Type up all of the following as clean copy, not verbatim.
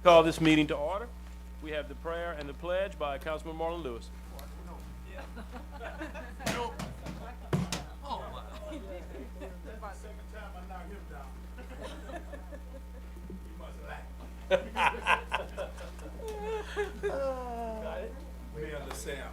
Call this meeting to order. We have the prayer and the pledge by Councilman Marlon Lewis. We understand.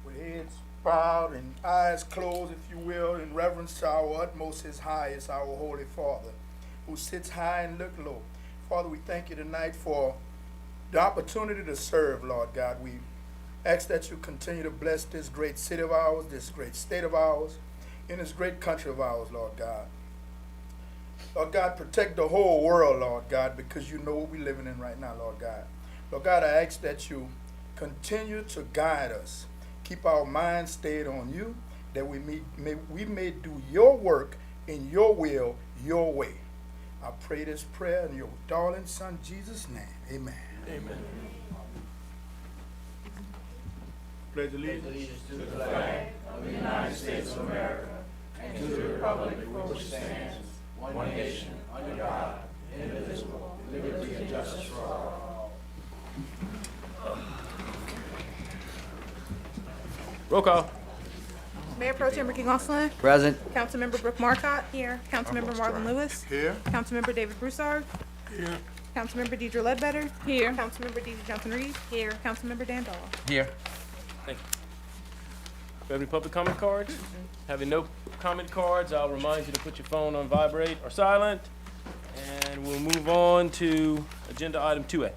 With heads bowed and eyes closed, if you will, in reverence to our utmost His highest, our Holy Father, who sits high and look low. Father, we thank you tonight for the opportunity to serve, Lord God. We ask that you continue to bless this great city of ours, this great state of ours, in this great country of ours, Lord God. Lord God, protect the whole world, Lord God, because you know what we're living in right now, Lord God. Lord God, I ask that you continue to guide us. Keep our minds stayed on you, that we may do your work in your will, your way. I pray this prayer in your darling Son, Jesus' name. Amen. Amen. Pledge allegiance To the flag of the United States of America and to the republic for which it stands, one nation, under God, indivisible, with liberty and justice for all. Roll call. Mayor Pro Tem Ricky Gonsalas. Present. Councilmember Brooke Marcotte. Here. Councilmember Marlon Lewis. here. Councilmember David Broussard. Here. Councilmember Deidre Ledbetter. Here. Councilmember Deidre Johnson-Reed. Here. Councilmember Dan Dahl. Here. Thank you. Do you have any public comment cards? Having no comment cards, I'll remind you to put your phone on vibrate or silent. And we'll move on to agenda item 2A.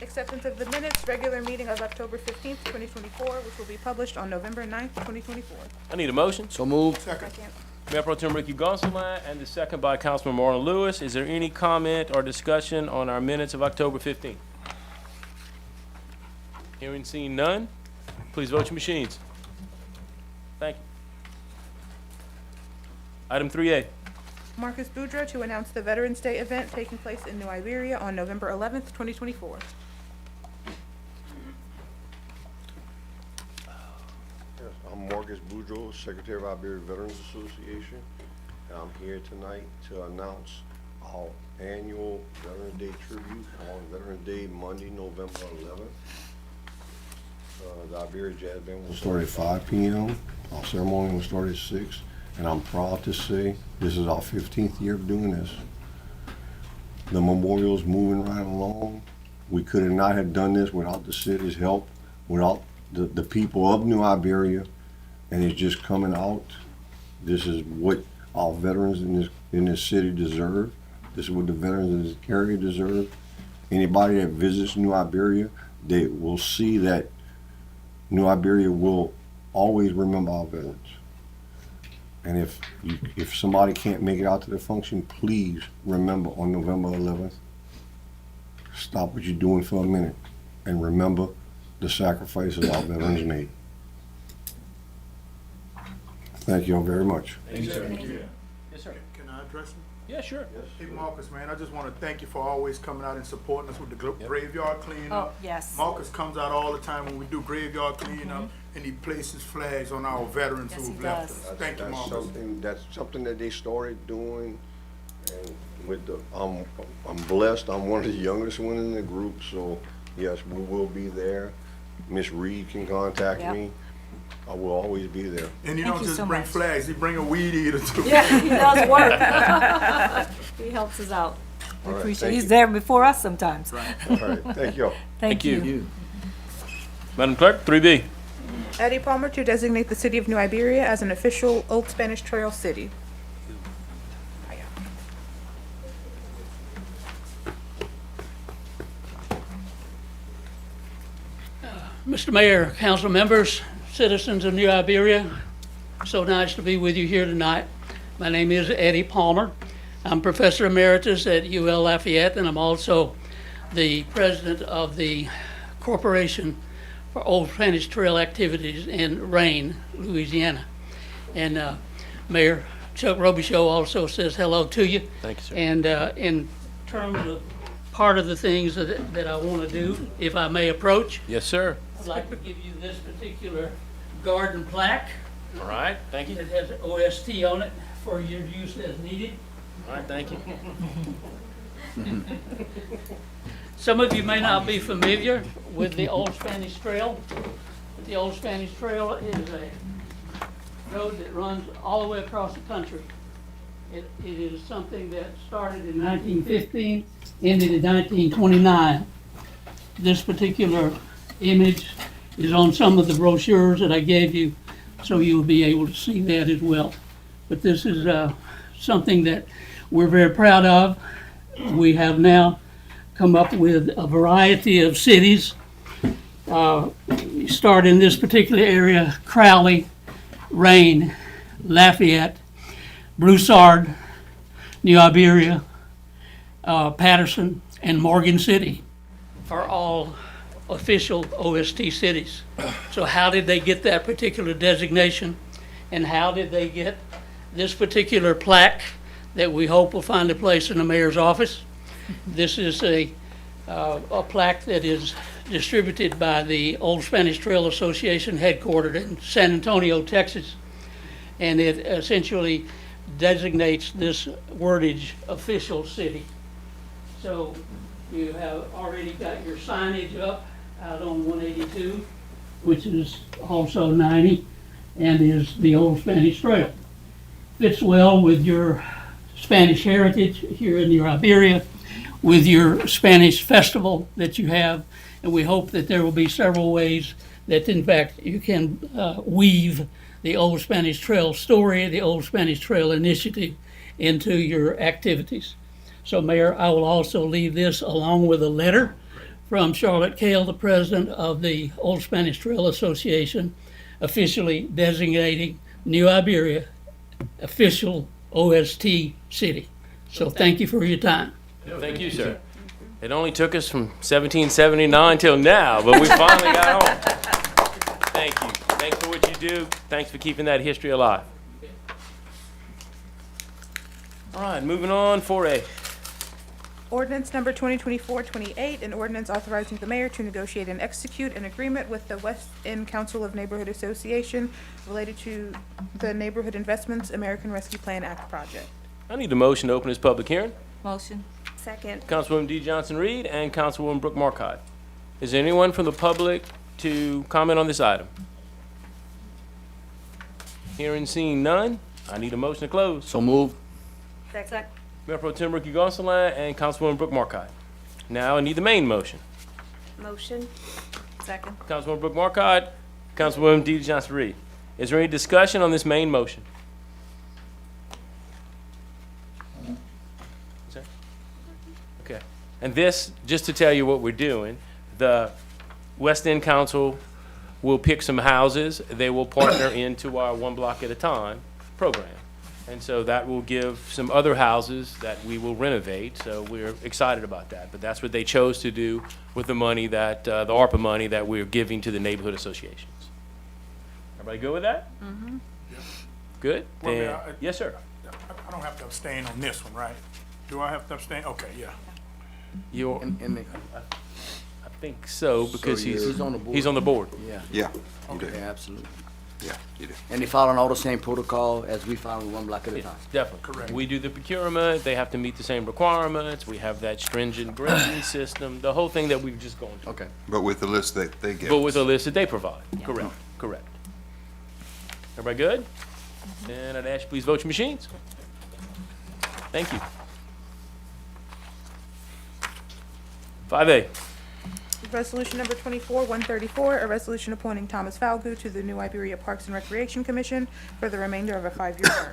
Acceptance of the minutes, regular meeting of October 15th, 2024, which will be published on November 9th, 2024. I need a motion. So moved. Second. Second. Mayor Pro Tem Ricky Gonsalas and the second by Councilman Marlon Lewis. Is there any comment or discussion on our minutes of October 15th? Hearing seen none, please vote your machines. Thank you. Item 3A. Marcus Boudreaux to announce the Veterans Day event taking place in New Iberia on November 11th, 2024. Yes, I'm Marcus Boudreaux, Secretary of Iberia Veterans Association, and I'm here tonight to announce our annual Veterans Day tribute on Veterans Day, Monday, November 11th. The Iberia Jazz Band will start at 5 p.m. Our ceremony will start at 6, and I'm proud to say this is our 15th year of doing this. The memorial is moving right along. We could have not have done this without the city's help, without the people of New Iberia, and it's just coming out. This is what our veterans in this city deserve. This is what the veterans in this area deserve. Anybody that visits New Iberia, they will see that New Iberia will always remember our veterans. And if somebody can't make it out to the function, please remember on November 11th, stop what you're doing for a minute and remember the sacrifices our veterans made. Thank you all very much. Thank you, sir. Yes, sir. Can I address him? Yeah, sure. Hey, Marcus, man, I just want to thank you for always coming out and supporting us with the graveyard cleanup. Oh, yes. Marcus comes out all the time when we do graveyard cleanup, and he places flags on our veterans Yes, who've he left does. us. Thank you, Marcus. That's something that they started doing, and with the I'm blessed. I'm one of the youngest one in the group, so yes, we will be there. Miss Reed can contact Yep. me. I will always be there. And you Thank don't you just so bring much. flags, you bring a weed eater too. Yeah, he does work. He helps us out. We All right, appreciate thank He's you. there before us sometimes. All right, thank you. Thank you. You. Madam Clerk, 3B. Eddie Palmer to designate the city of New Iberia as an official Old Spanish Trail city. Mr. Mayor, council members, citizens of New Iberia, so nice to be with you here tonight. My name is Eddie Palmer. I'm Professor Emeritus at UL Lafayette, and I'm also the president of the Corporation for Old Spanish Trail Activities in Rain, Louisiana. And Mayor Chuck Robichaud also says hello to you. Thank you, sir. And in terms of part of the things that I want to do, if I may approach, Yes, sir. I'd like to give you this particular garden plaque All right, thank you. that has OST on it for your use as needed. All right, thank you. Some of you may not be familiar with the Old Spanish Trail. The Old Spanish Trail is a road that runs all the way across the country. It is something that started in 1915, ended in 1929. This particular image is on some of the brochures that I gave you, so you'll be able to see that as well. But this is something that we're very proud of. We have now come up with a variety of cities. You start in this particular area: Crowley, Rayne, Lafayette, Broussard, New Iberia, Patterson, and Morgan City are all official OST cities. So how did they get that particular designation? And how did they get this particular plaque that we hope will find a place in the mayor's office? This is a plaque that is distributed by the Old Spanish Trail Association, headquartered in San Antonio, Texas. And it essentially designates this wordage official city. So you have already got your signage up out on 182, which is also 90, and is the Old Spanish Trail. Fits well with your Spanish heritage here in your Iberia, with your Spanish festival that you have, and we hope that there will be several ways that in fact you can weave the Old Spanish Trail story, the Old Spanish Trail initiative into your activities. So Mayor, I will also leave this along with a letter from Charlotte Cale, the president of the Old Spanish Trail Association, officially designating New Iberia official OST city. So thank you for your time. Thank you, sir. It only took us from 1779 till now, but we finally got home. Thank you. Thanks for what you do. Thanks for keeping that history alive. All right, moving on, 4A. Ordinance number 2024-28, an ordinance authorizing the mayor to negotiate and execute an agreement with the West End Council of Neighborhood Association related to the Neighborhood Investments American Rescue Plan Act project. I need a motion to open this public hearing. Motion. Second. Councilwoman D. Johnson-Reed and Councilwoman Brooke Marcotte. Is there anyone from the public to comment on this item? Hearing, seeing none, I need a motion to close. So move. Second. Mayor Pro Tem Ricky Gonsalas and Councilwoman Brooke Marcotte. Now I need the main motion. Motion. Second. Councilwoman Brooke Marcotte, Councilwoman D. Johnson-Reed. Is there any discussion on this main motion? Sir? Okay. And this, just to tell you what we're doing, the West End Council will pick some houses. They will partner into our one block at a time program. And so that will give some other houses that we will renovate, so we're excited about that. But that's what they chose to do with the money that, the ARPA money that we're giving to the neighborhood associations. Everybody good with that? Mm-hmm. Good? Well, Then- Mayor, yes, sir. I don't have to abstain on this one, right? Do I have to abstain? Okay, yeah. You're, And I think so, because you're- he's He's on the board. he's on the board. Yeah, Yeah, you do. yeah, absolutely. Yeah, you do. And they following all the same protocol as we follow one block at a Yeah, time. definitely. Correct. We do the procurement, they have to meet the same requirements, we have that stringent grading system, the whole thing that we've just gone through. Okay. But with the list that they give But with us. a list that they provide. Correct, correct. Everybody good? Then I'd ask you please vote your machines. Thank you. 5A. Resolution number 24-134, a resolution appointing Thomas Falgu to the New Iberia Parks and Recreation Commission for the remainder of a 5-year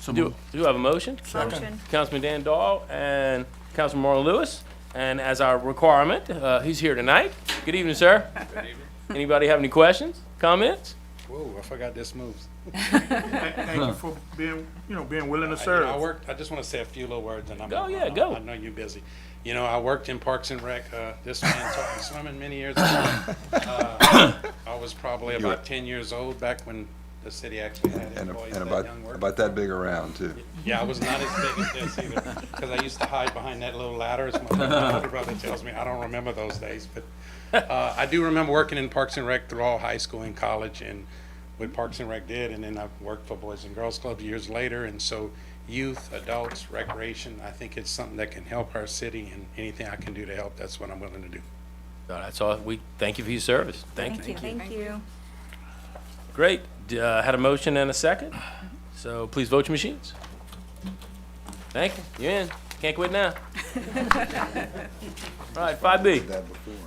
term. Do you have a motion? Motion. Councilman Dan Dahl and Councilman Marlon Lewis. And as our requirement, he's here tonight. Good evening, sir. Good evening. Anybody have any questions, comments? Whoa, I forgot this moves. Thank you for being, being willing to I serve. I just want to say a few little words, and I'm. Go, yeah, go. I know you're busy. You know, I worked in Parks and Rec. This man taught me swimming many years ago. I was probably about 10 years old back when the city actually had And employees and that young work. about that big around, too. Yeah, I was not as big as this either, because I used to hide behind that little ladder, as my older brother tells me. I don't remember those days, but I do remember working in Parks and Rec through all high school and college, and what Parks and Rec did, and then I worked for Boys and Girls Club years later, and so youth, adults, recreation, I think it's something that can help our city, and anything I can do to help, that's what I'm willing to do. No, that's all. We thank you for your service. Thank you. Thank you. Great. Had a motion and a second. So please vote your machines. Thank you. You're in. Can't quit now. All right, 5B.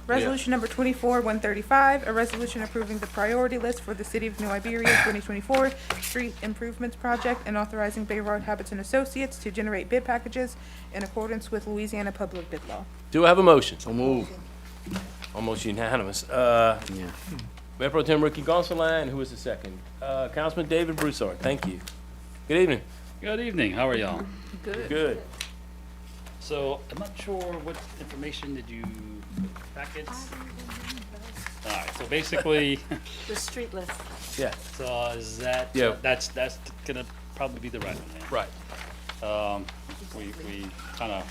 Resolution number 24-135, a resolution approving the priority list for the City of New Iberia 2024 Street Improvements Project and authorizing Bayrard Habits and Associates to generate bid packages in accordance with Louisiana Public Bid Law. Do I have a motion? So move. Almost unanimous. Mayor Pro Tem Ricky Gonsalas, and who is the second? Councilman David Broussard. Thank you. Good evening. Good evening, how are y'all? Good. So, I'm not sure what information did you, packets? Alright, so basically, The street list. Yeah, so is that, Yeah. that's gonna probably be the right one, yeah. right. We kinda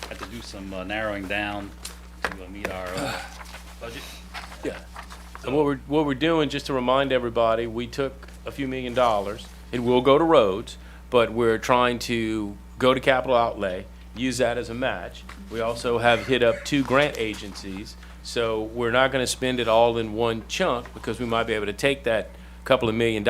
had to do some narrowing down to meet our budget. Yeah. And what we're doing, just to remind everybody, we took a few $1 million. It will go to roads, but we're trying to go to capital outlay, use that as a match. We also have hit up 2 grant agencies, so we're not gonna spend it all in one chunk, because we might be able to take that couple of $1 million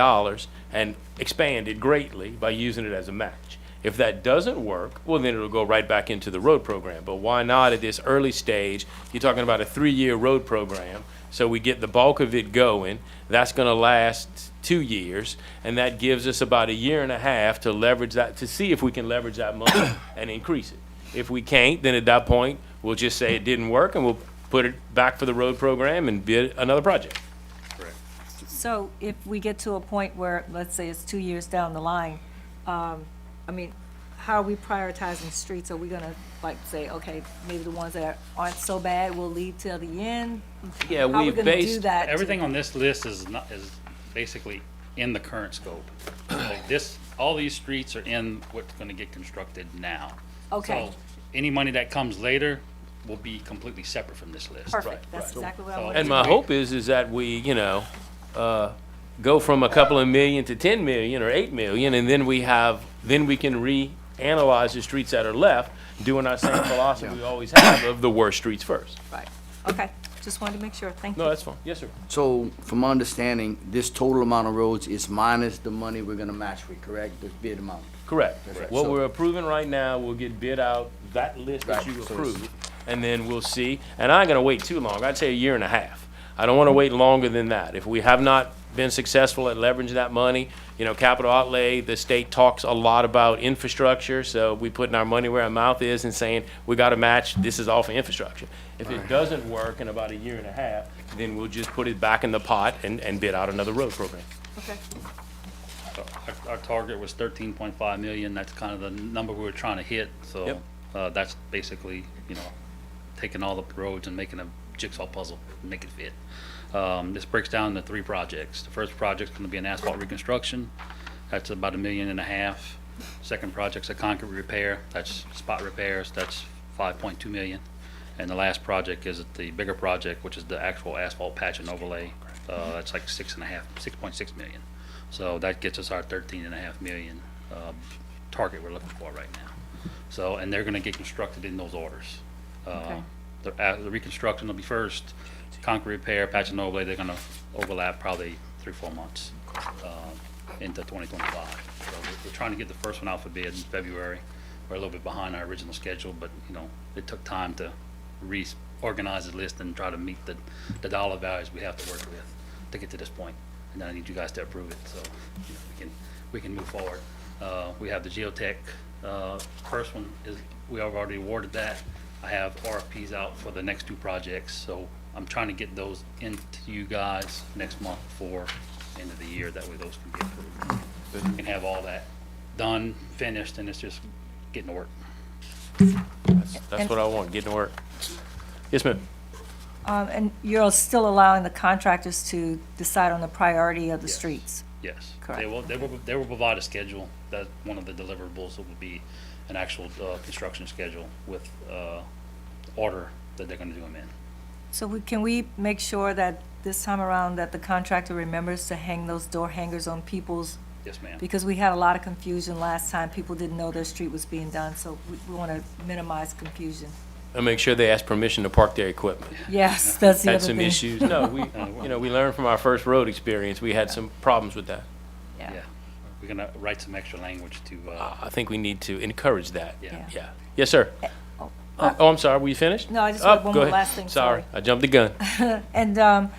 and expand it greatly by using it as a match. If that doesn't work, well, then it'll go right back into the road program. But why not at this early stage? You're talking about a 3-year road program, so we get the bulk of it going. That's gonna last 2 years, and that gives us about 1.5 years to leverage that, to see if we can leverage that money and increase it. If we can't, then at that point, we'll just say it didn't work, and we'll put it back for the road program and bid another project. Correct. So if we get to a point where, let's say it's 2 years down the line, I mean, how are we prioritizing streets? Are we gonna like say, okay, maybe the ones that aren't so bad, we'll leave till the end? Yeah, How are we we've gonna do based, that? Everything on this list is basically in the current scope. Like this, all these streets are in what's gonna get constructed now. Okay. So any money that comes later will be completely separate from this list. Perfect, that's exactly what I wanted and to my do. hope is that we, go from a couple of million to 10 million or 8 million, and then we can reanalyze the streets that are left, doing our same philosophy we always have of the worst streets first. Right, okay, just wanted to make sure, thank you. No, that's fine. Yes, sir. So, from my understanding, this total amount of roads is minus the money we're gonna match with, correct? The bid amount. Correct. Correct. What So- we're approving right now, we'll get bid out, that list that Right, you so it's- approved, and then we'll see. And I ain't gonna wait too long. I'd say 1.5 years. I don't wanna wait longer than that. If we have not been successful at leveraging that money, capital outlay, the state talks a lot about infrastructure, so we putting our money where our mouth is and saying, we gotta match, this is all for infrastructure. If it doesn't work in about 1.5 years, then we'll just put it back in the pot and bid out another road program. Okay, So our target was 13.5 million, that's kind of the number we were trying to hit, so, that's basically, taking all the roads and making a jigsaw puzzle, and make it fit. This breaks down into 3 projects. The first project's gonna be an asphalt reconstruction, that's about 1.5 million. Second project's a concrete repair, that's spot repairs, that's 5.2 million. And the last project is the bigger project, which is the actual asphalt patch and overlay, that's like 6.6 million. So that gets us our 13.5 million, target we're looking for right now. So, and they're gonna get constructed in those orders. Okay. The reconstruction will be first, concrete repair, patch and overlay, they're gonna overlap probably 3-4 months, into 2025. So we're trying to get the first one out for bid in February. We're a little bit behind our original schedule, but, it took time to reorganize the list and try to meet the dollar values we have to work with to get to this point. And then I need you guys to approve it, so, we can move forward. We have the geotech, first one is, we have already awarded that. I have RFPs out for the next 2 projects, so I'm trying to get those into you guys next month before end of the year, that way those can get approved. We can have all that done, finished, and it's just getting to work. That's what I want, getting to work. Yes, ma'am. and you're still allowing the contractors to decide on the priority of the Yes. streets? Yes. Correct. They will provide a schedule, that one of the deliverables will be an actual, construction schedule with, order that they're gonna do them in. So can we make sure that this time around that the contractor remembers to hang those door hangers on people's, Yes, ma'am. because we had a lot of confusion last time. People didn't know their street was being done, so we want to minimize confusion. And make sure they ask permission to park their equipment. Yes, that's the Had other some thing. issues. No, we learned from our first road experience. We had some problems with that. Yeah. Yeah. We're gonna write some extra language to, I think we need to encourage that. Yeah. Yeah. Yes, sir. Oh, I'm sorry. Were you finished? No, I just Oh, want one go more ahead. last thing, sorry. I jumped the gun. And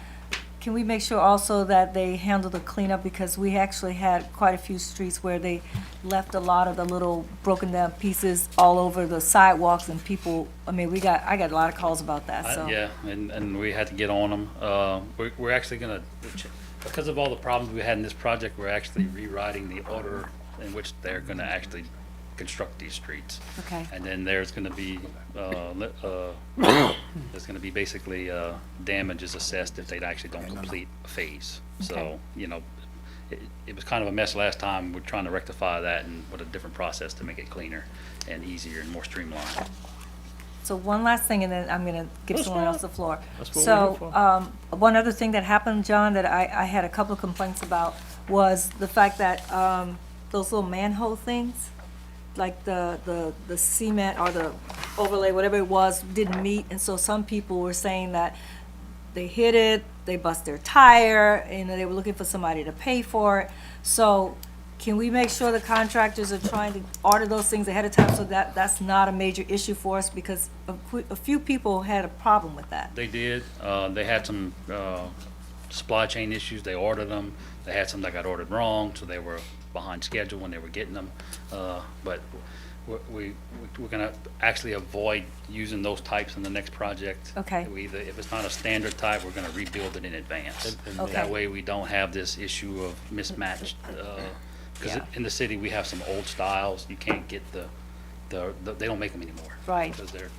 can we make sure also that they handle the cleanup, because we actually had quite a few streets where they left a lot of the little broken down pieces all over the sidewalks, and people, I mean, I got a lot of calls about that, so. yeah, and we had to get on them. We're actually gonna, because of all the problems we had in this project, we're actually rewriting the order in which they're gonna actually construct these streets. Okay. And then there's gonna be, basically, damages assessed if they actually don't complete a phase. So, Okay. you know, it was kind of a mess last time. We're trying to rectify that and with a different process to make it cleaner and easier and more streamlined. So one last thing, and then I'm gonna give That's someone fine. else the floor. That's what we're here So, one other thing that happened, John, that I had a couple of complaints about was the fact that, those little manhole things, like the cement or the overlay, whatever it was, didn't meet, and so some people were saying that they hit it, they bust their tire, and they were looking for somebody to pay for it. So can we make sure the contractors are trying to order those things ahead of time so that that's not a major issue for us? Because a few people had a problem with that. They did. They had some supply chain issues. They ordered them. They had some that got ordered wrong, so they were behind schedule when they were getting them. But we're gonna actually avoid using those types in the next project. Okay. We either, if it's not a standard type, we're gonna rebuild it in advance. Okay. That way we don't have this issue of mismatched, because Yeah. in the city, we have some old styles. You can't get they don't make them anymore. Right. Because they're,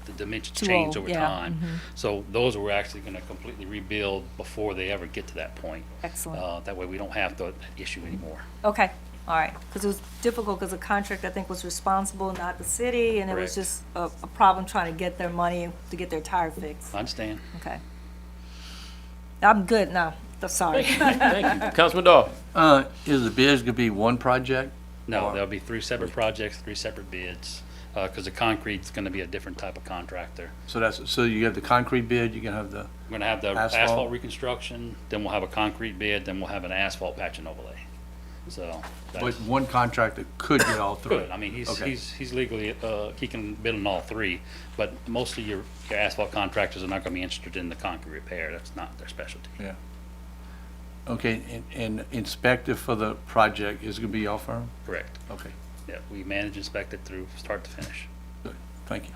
the dimensions Too change old, over yeah, time. So those we're actually gonna completely rebuild before they ever get to that point. Excellent. That way we don't have that issue anymore. Okay, all right, because it was difficult, because the contract, I think, was responsible, not the city, and it was Correct. just a problem trying to get their money to get their tire fixed. I understand. Okay. I'm good now, sorry. Thank you. Councilman Dahl. Is the bids gonna be one project? No, Or- there'll be 3 separate projects, 3 separate bids, because the concrete's gonna be a different type of contractor. So you have the concrete bid, you can have the, We're gonna have the Asphalt. asphalt reconstruction, then we'll have a concrete bid, then we'll have an asphalt patch and overlay. So, but that's one contractor could get all three. good. I mean, Okay. he's legally, he can bid on all 3, but most of your asphalt contractors are not gonna be interested in the concrete repair. That's not their specialty. Yeah. Okay, and inspector for the project is gonna be your firm? Correct. Okay, Yeah, we manage, inspect it through start to finish. good, thank you.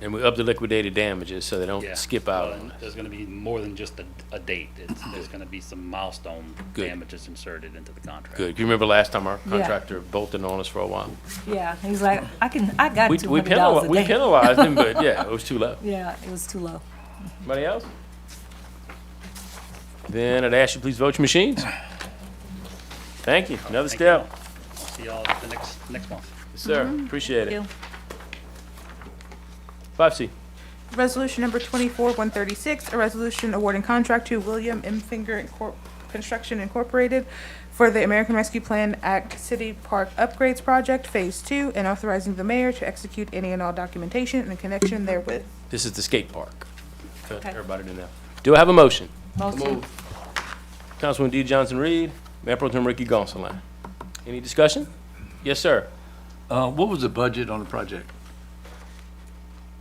And we up the liquidated damages so they Yeah. don't skip out Well, on us. there's gonna be more than just a date. There's gonna be some milestone Good. damages inserted into the contract. Good. You remember last time our contractor bolted on us for a while? Yeah, he's like, I got We $200 a we day. penalized him, but yeah, it was too low. Yeah, it was too low. Anybody else? Then I'd ask you please vote your machines. Thank you. Another Thank step. you. See y'all the next month. Yes, sir. Appreciate it. You. 5C. Resolution number 24-136, a resolution awarding contract to William M. Finger Construction Incorporated for the American Rescue Plan Act City Park Upgrades Project, Phase 2, and authorizing the mayor to execute any and all documentation in connection therewith. This is the skate park. So Okay. everybody to know. Do I have a motion? Motion. Councilman D. Johnson Reed, Mayor Pro Tem Ricky Gonsalas. Any discussion? Yes, sir. What was the budget on the project?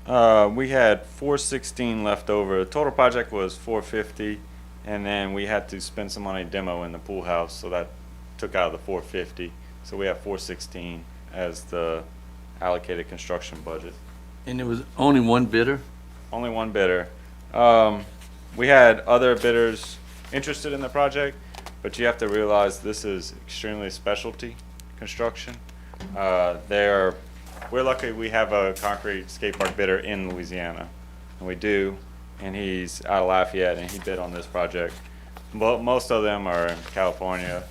We had 416 left over. The total project was 450, and then we had to spend some money demo in the pool house, so that took out of the 450. So we have 416 as the allocated construction budget. And there was only one bidder? Only one bidder. We had other bidders interested in the project, but you have to realize this is extremely specialty construction. We're lucky we have a concrete skate park bidder in Louisiana, and we do, and he's out of Lafayette, and he bid on this project. But most of them are in California,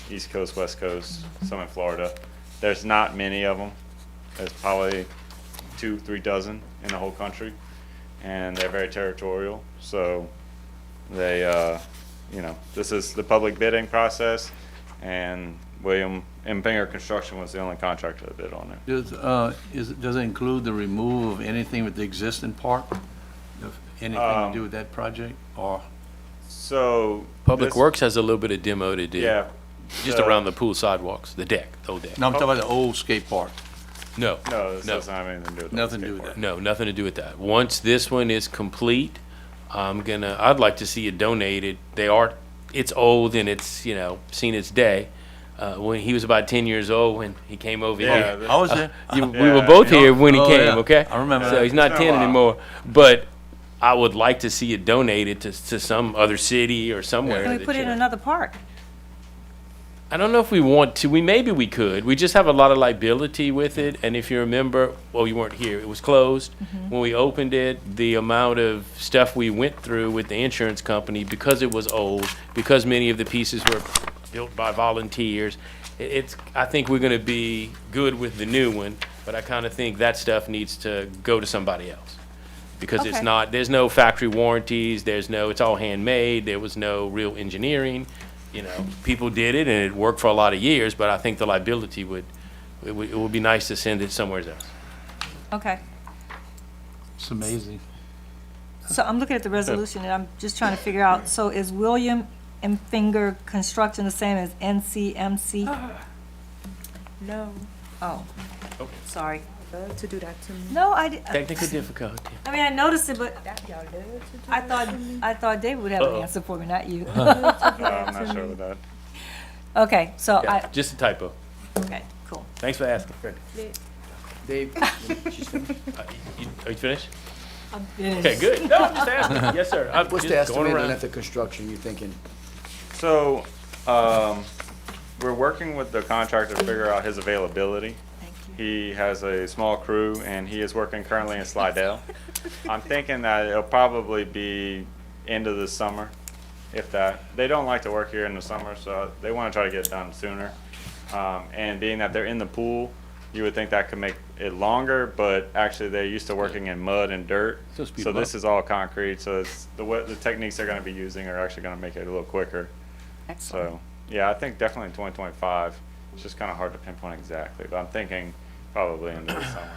East Coast, West Coast, some in Florida. There's not many of them. There's probably 2-3 dozen in the whole country. and they're very territorial. So they, this is the public bidding process, and William M. Finger Construction was the only contractor that bid on it. Does it include the removal of anything with the existing park? Anything to do with that project, or? So Public this- Works has a little bit of demo to do. Yeah. Just around the pool sidewalks, the deck, the old deck. No, I'm talking about the old skate park. No, No, this No. doesn't have anything to do with the Nothing to skate do with park. that. no, nothing to do with that. Once this one is complete, I'd like to see it donated. It's old and it's, seen its day. When he was about 10 years old when he came over Yeah, here. I was there. We Yeah. were both here when he Oh, came, yeah. okay? I remember So that. he's not It's been a 10 while. anymore. But I would like to see it donated to some other city or somewhere. Can we that, put it in another park? I don't know if we want to. Maybe we could. We just have a lot of liability with it. And if you remember, well, you weren't here. It was closed. When we opened it, the amount of stuff we went through with the insurance company, because it was old, because many of the pieces were built by volunteers, I think we're going to be good with the new one, but I kind of think that stuff needs to go to somebody else. Because Okay. there's no factory warranties, it's all handmade, there was no real engineering. People did it and it worked for a lot of years, but I think the liability it would be nice to send it somewhere else. Okay. It's amazing. So I'm looking at the resolution, and I'm just trying to figure out, so is William and Finger Construction the same as NCMC? No, Oh, Okay. sorry. love to do that to me. No, Technical difficulty. I mean, I noticed it, but That y'all love to do I that to me. thought David would have an Uh-oh. answer for me, not you. I'm not sure with that. Okay, so Yeah, just a typo. okay, cool. Thanks for asking. Dave, she's finished. Are you finished? I'm finished. Okay, good. No, I'm just asking. Yes, sir. I'm What's the just going estimated around. length of construction you thinking? So, we're working with the contractor to figure out his availability. Thank you. He has a small crew and he is working currently in Slidell. I'm thinking that it'll probably be end of the summer, if that. They don't like to work here in the summer, so they want to try to get it done sooner. And being that they're in the pool, you would think that could make it longer, but actually they're used to working in mud and dirt. So speed So them this up. is all concrete, so it's the techniques they're going to be using are actually going to make it a little quicker. Excellent. So, yeah, I think definitely in 2025. It's just kind of hard to pinpoint exactly, but I'm thinking probably into the summer.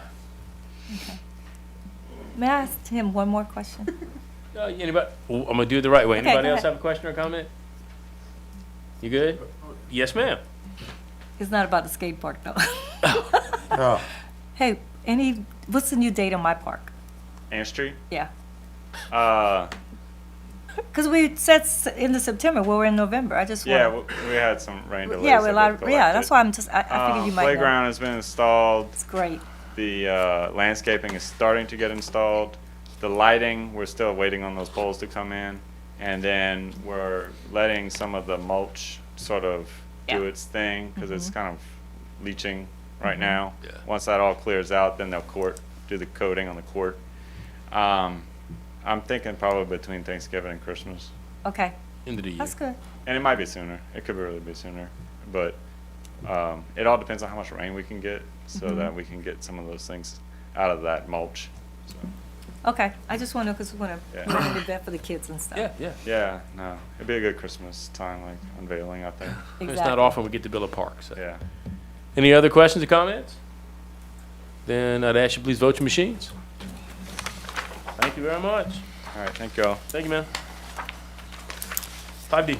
May I ask him one more question? Anybody? I'm gonna do it the right way. Okay, Anybody go else ahead. have a question or comment? You good? Yes, ma'am. It's not about the skate park, though. Oh. Hey, what's the new date on my park? Ann Street? Yeah. Uh, Because we said into September, well, we're in November. I just yeah, want. we had some rain delays. Yeah, we're that allowed, we've yeah, that's collected. why I'm just, I figured you might know. Playground has been installed. It's great. The landscaping is starting to get installed. The lighting, we're still waiting on those poles to come in. And then we're letting some of the mulch sort of do Yeah. its thing because it's kind of leaching right now. Yeah. Once that all clears out, then they'll do the coating on the court. I'm thinking probably between Thanksgiving and Christmas. Okay, End of the year. that's good. And it might be sooner. It could really be sooner. But it all depends on how much rain we can get so that we can get some of those things out of that mulch. So, Okay, I just want to know, because we want to Yeah. plan an event for the kids and stuff. Yeah, yeah. yeah, no, it'd be a good Christmas time, like unveiling out there. Exactly. It's not often we get to build a park. So. Yeah. Any other questions or comments? Then I'd ask you please vote your machines. Thank you very much. All right, thank you all. Thank you, man. 5D.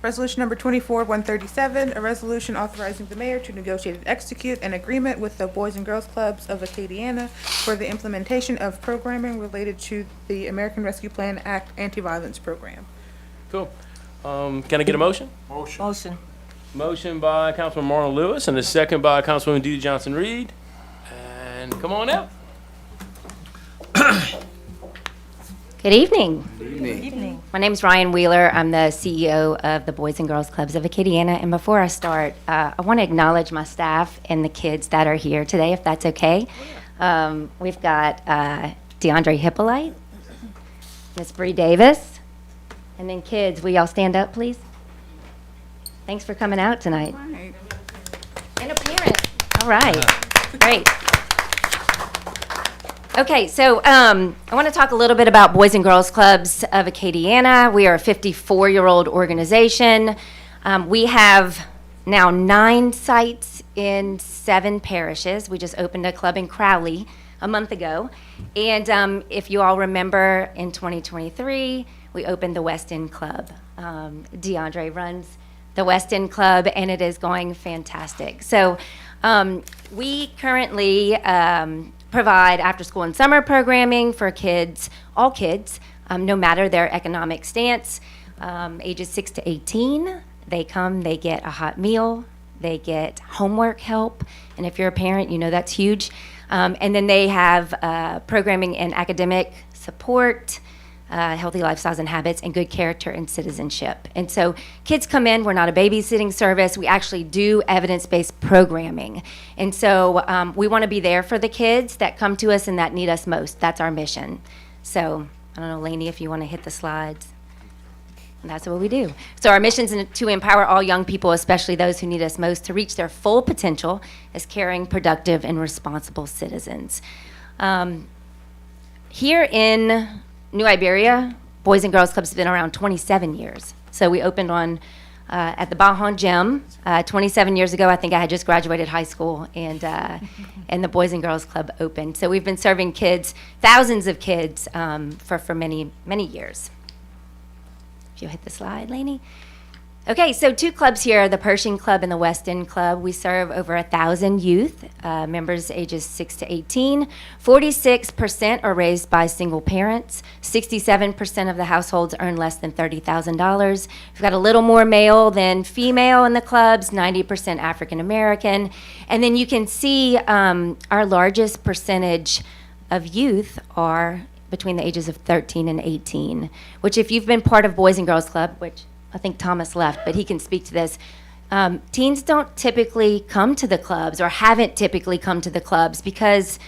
Resolution number 24-137, a resolution authorizing the mayor to negotiate and execute an agreement with the Boys and Girls Clubs of Acadiana for the implementation of programming related to the American Rescue Plan Act anti-violence program. Cool. Can I get a motion? Motion. Motion by Councilman Marlon Lewis and a second by Councilwoman DeeDee Johnson-Reed. And come on out. Good evening. Good evening. My name is Ryan Wheeler. I'm the CEO of the Boys and Girls Clubs of Acadiana. And before I start, I want to acknowledge my staff and the kids that are here today, if that's okay. We've got DeAndre Hippolyte, Miss Bree Davis, and then kids, will y'all stand up, please? Thanks for coming out tonight. And a parent. All right. Great. Okay, so I want to talk a little bit about Boys and Girls Clubs of Acadiana. We are a 54-year-old organization. We have now 9 sites in 7 parishes. We just opened a club in Crowley a month ago. And if you all remember, in 2023, we opened the West End Club. DeAndre runs the West End Club, and it is going fantastic. So we currently provide after-school and summer programming for kids, all kids, no matter their economic stance, ages 6 to 18. They come, they get a hot meal, they get homework help, and if you're a parent, you know that's huge. And then they have programming in academic support, healthy lifestyles and habits, and good character and citizenship. And so kids come in, we're not a babysitting service, we actually do evidence-based programming. And so we want to be there for the kids that come to us and that need us most. That's our mission. So, I don't know, Lainey, if you want to hit the slides. And that's what we do. So our mission is to empower all young people, especially those who need us most, to reach their full potential as caring, productive, and responsible citizens. Here in New Iberia, Boys and Girls Clubs have been around 27 years. So we opened on at the Bajon Gym 27 years ago. I think I had just graduated high school, and the Boys and Girls Club opened. So we've been serving kids, thousands of kids, for many, many years. If you hit the slide, Lainey. Okay, so 2 clubs here, the Pershing Club and the West End Club. We serve over 1,000 youth, members ages 6 to 18. 46% are raised by single parents. 67% of the households earn less than $30,000. We've got a little more male than female in the clubs, 90% African American. And then you can see our largest percentage of youth are between the ages of 13 and 18, which if you've been part of Boys and Girls Club, which I think Thomas left, but he can speak to this. Teens don't typically come to the clubs or haven't typically come to the clubs because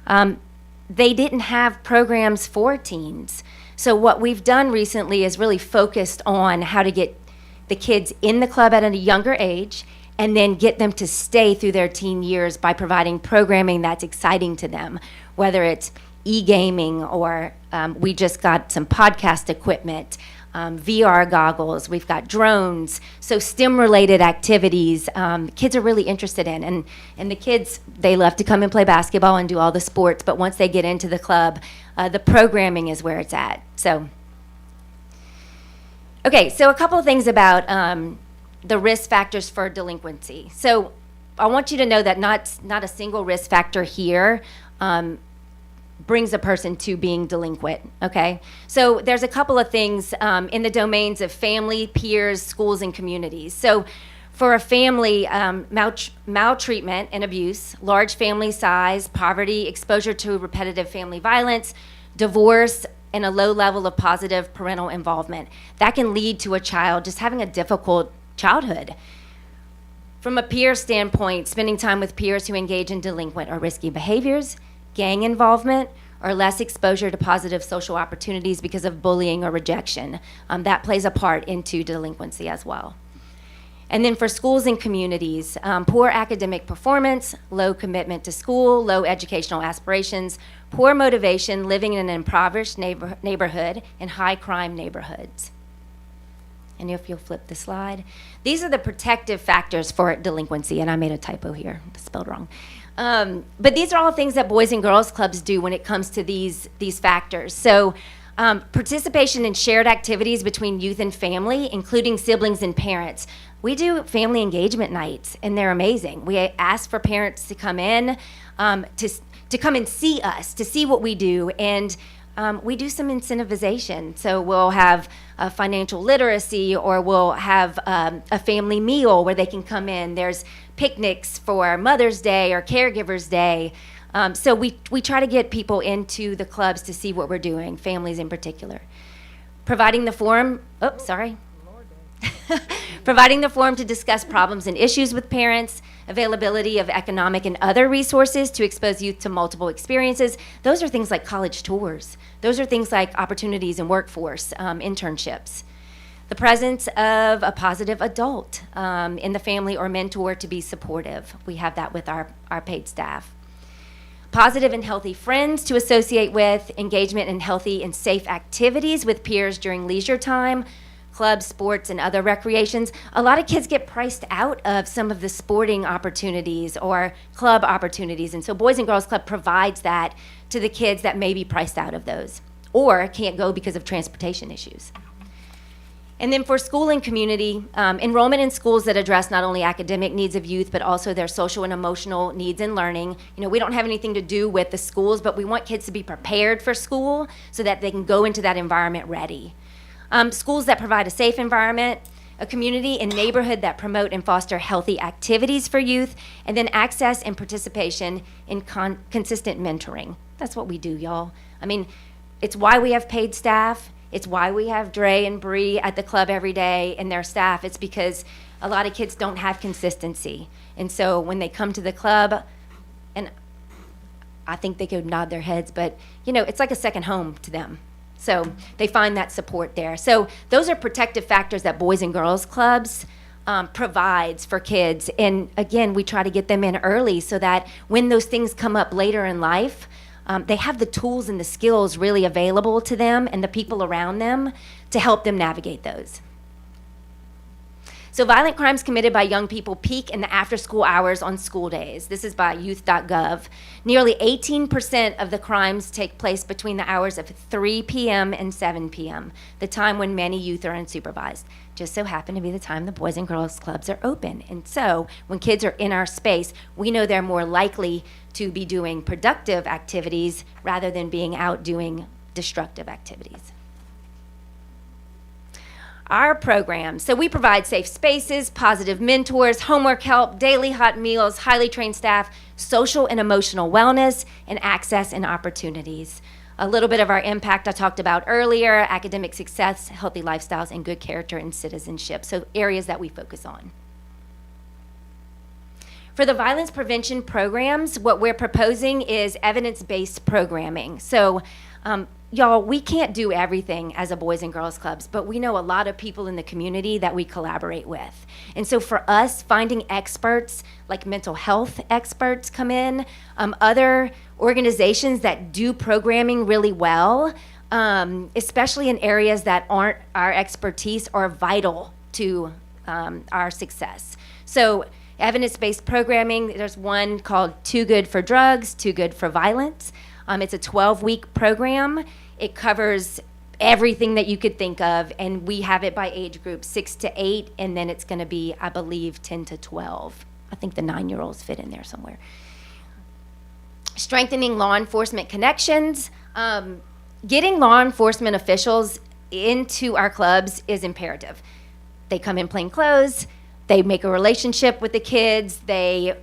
they didn't have programs for teens. So what we've done recently is really focused on how to get the kids in the club at a younger age and then get them to stay through their teen years by providing programming that's exciting to them, whether it's e-gaming or we just got some podcast equipment, VR goggles, we've got drones, so STEM-related activities kids are really interested in. And the kids, they love to come and play basketball and do all the sports, but once they get into the club, the programming is where it's at. So, okay, so a couple of things about the risk factors for delinquency. So I want you to know that not a single risk factor here brings a person to being delinquent, okay? So there's a couple of things in the domains of family, peers, schools, and communities. So for a family, maltreatment and abuse, large family size, poverty, exposure to repetitive family violence, divorce, and a low level of positive parental involvement. That can lead to a child just having a difficult childhood. From a peer standpoint, spending time with peers who engage in delinquent or risky behaviors, gang involvement, or less exposure to positive social opportunities because of bullying or rejection. That plays a part into delinquency as well. And then for schools and communities, poor academic performance, low commitment to school, low educational aspirations, poor motivation, living in an impoverished neighborhood, and high crime neighborhoods. And if you'll flip the slide, these are the protective factors for delinquency, and I made a typo here, spelled wrong. But these are all things that Boys and Girls Clubs do when it comes to these factors. So participation in shared activities between youth and family, including siblings and parents. We do family engagement nights, and they're amazing. We ask for parents to come in, to come and see us, to see what we do, and we do some incentivization. So we'll have financial literacy, or we'll have a family meal where they can come in. There's picnics for Mother's Day or Caregivers Day. So we try to get people into the clubs to see what we're doing, families in particular. Providing the forum, providing the forum to discuss problems and issues with parents, availability of economic and other resources to expose youth to multiple experiences. Those are things like college tours. Those are things like opportunities in workforce, internships. The presence of a positive adult in the family or mentor to be supportive. We have that with our paid staff. positive and healthy friends to associate with, engagement in healthy and safe activities with peers during leisure time, clubs, sports, and other recreations. A lot of kids get priced out of some of the sporting opportunities or club opportunities, and so Boys and Girls Club provides that to the kids that may be priced out of those or can't go because of transportation issues. And then for school and community, enrollment in schools that address not only academic needs of youth, but also their social and emotional needs in learning. You know, we don't have anything to do with the schools, but we want kids to be prepared for school so that they can go into that environment ready. Schools that provide a safe environment, a community and neighborhood that promote and foster healthy activities for youth, and then access and participation in consistent mentoring. That's what we do, y'all. I mean, it's why we have paid staff. It's why we have Dre and Bree at the club every day and their staff. It's because a lot of kids don't have consistency. And so when they come to the club, and I think they could nod their heads, but you know, it's like a second home to them. So they find that support there. So those are protective factors that Boys and Girls Clubs provides for kids. And again, we try to get them in early so that when those things come up later in life, they have the tools and the skills really available to them and the people around them to help them navigate those. So violent crimes committed by young people peak in the after-school hours on school days. This is by youth.gov. Nearly 18% of the crimes take place between the hours of 3 p.m. and 7 p.m., the time when many youth are unsupervised. Just so happen to be the time the Boys and Girls Clubs are open. And so when kids are in our space, we know they're more likely to be doing productive activities rather than being out doing destructive activities. Our program, so we provide safe spaces, positive mentors, homework help, daily hot meals, highly trained staff, social and emotional wellness, and access and opportunities. A little bit of our impact I talked about earlier, academic success, healthy lifestyles, and good character and citizenship, so areas that we focus on. For the violence prevention programs, what we're proposing is evidence-based programming. So, y'all, we can't do everything as a Boys and Girls Clubs, but we know a lot of people in the community that we collaborate with. And so for us, finding experts, like mental health experts come in, other organizations that do programming really well, especially in areas that aren't our expertise, are vital to our success. So evidence-based programming, there's one called Too Good for Drugs, Too Good for Violence. It's a 12-week program. It covers everything that you could think of, and we have it by age group, 6 to 8, and then it's going to be, I believe, 10 to 12. I think the 9-year-olds fit in there somewhere. Strengthening law enforcement connections. Getting law enforcement officials into our clubs is imperative. They come in plain clothes. They make a relationship with the kids. They,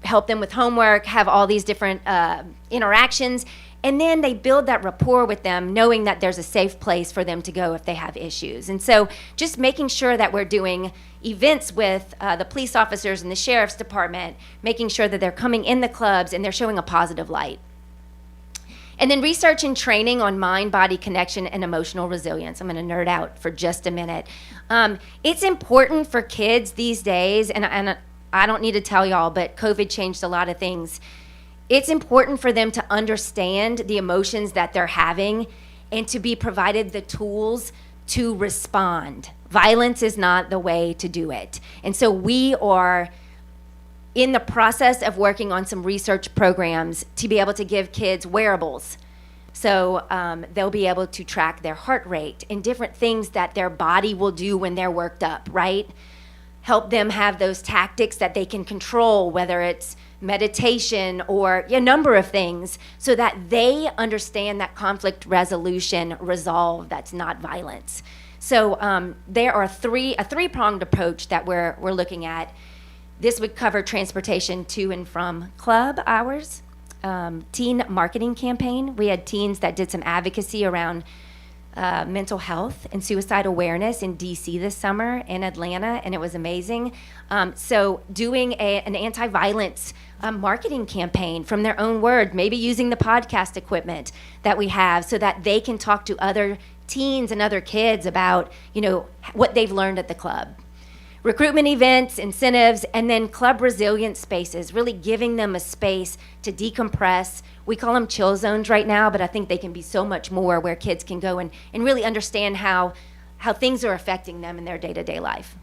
help them with homework, have all these different interactions, and then they build that rapport with them, knowing that there's a safe place for them to go if they have issues. And so just making sure that we're doing events with the police officers and the sheriff's department, making sure that they're coming in the clubs and they're showing a positive light. And then research and training on mind-body connection and emotional resilience. I'm going to nerd out for just a minute. It's important for kids these days, and I don't need to tell y'all, but COVID changed a lot of things. It's important for them to understand the emotions that they're having and to be provided the tools to respond. Violence is not the way to do it. And so we are in the process of working on some research programs to be able to give kids wearables. So they'll be able to track their heart rate and different things that their body will do when they're worked up, right? Help them have those tactics that they can control, whether it's meditation or a number of things, so that they understand that conflict resolution, resolve, that's not violence. So there are a three-pronged approach that we're looking at. This would cover transportation to and from club hours, teen marketing campaign. We had teens that did some advocacy around mental health and suicide awareness in DC this summer, in Atlanta, and it was amazing. So doing an anti-violence marketing campaign from their own word, maybe using the podcast equipment that we have so that they can talk to other teens and other kids about, what they've learned at the club. Recruitment events, incentives, and then club resilience spaces, really giving them a space to decompress. We call them chill zones right now, but I think they can be so much more, where kids can go and really understand how things are affecting them in their day-to-day life.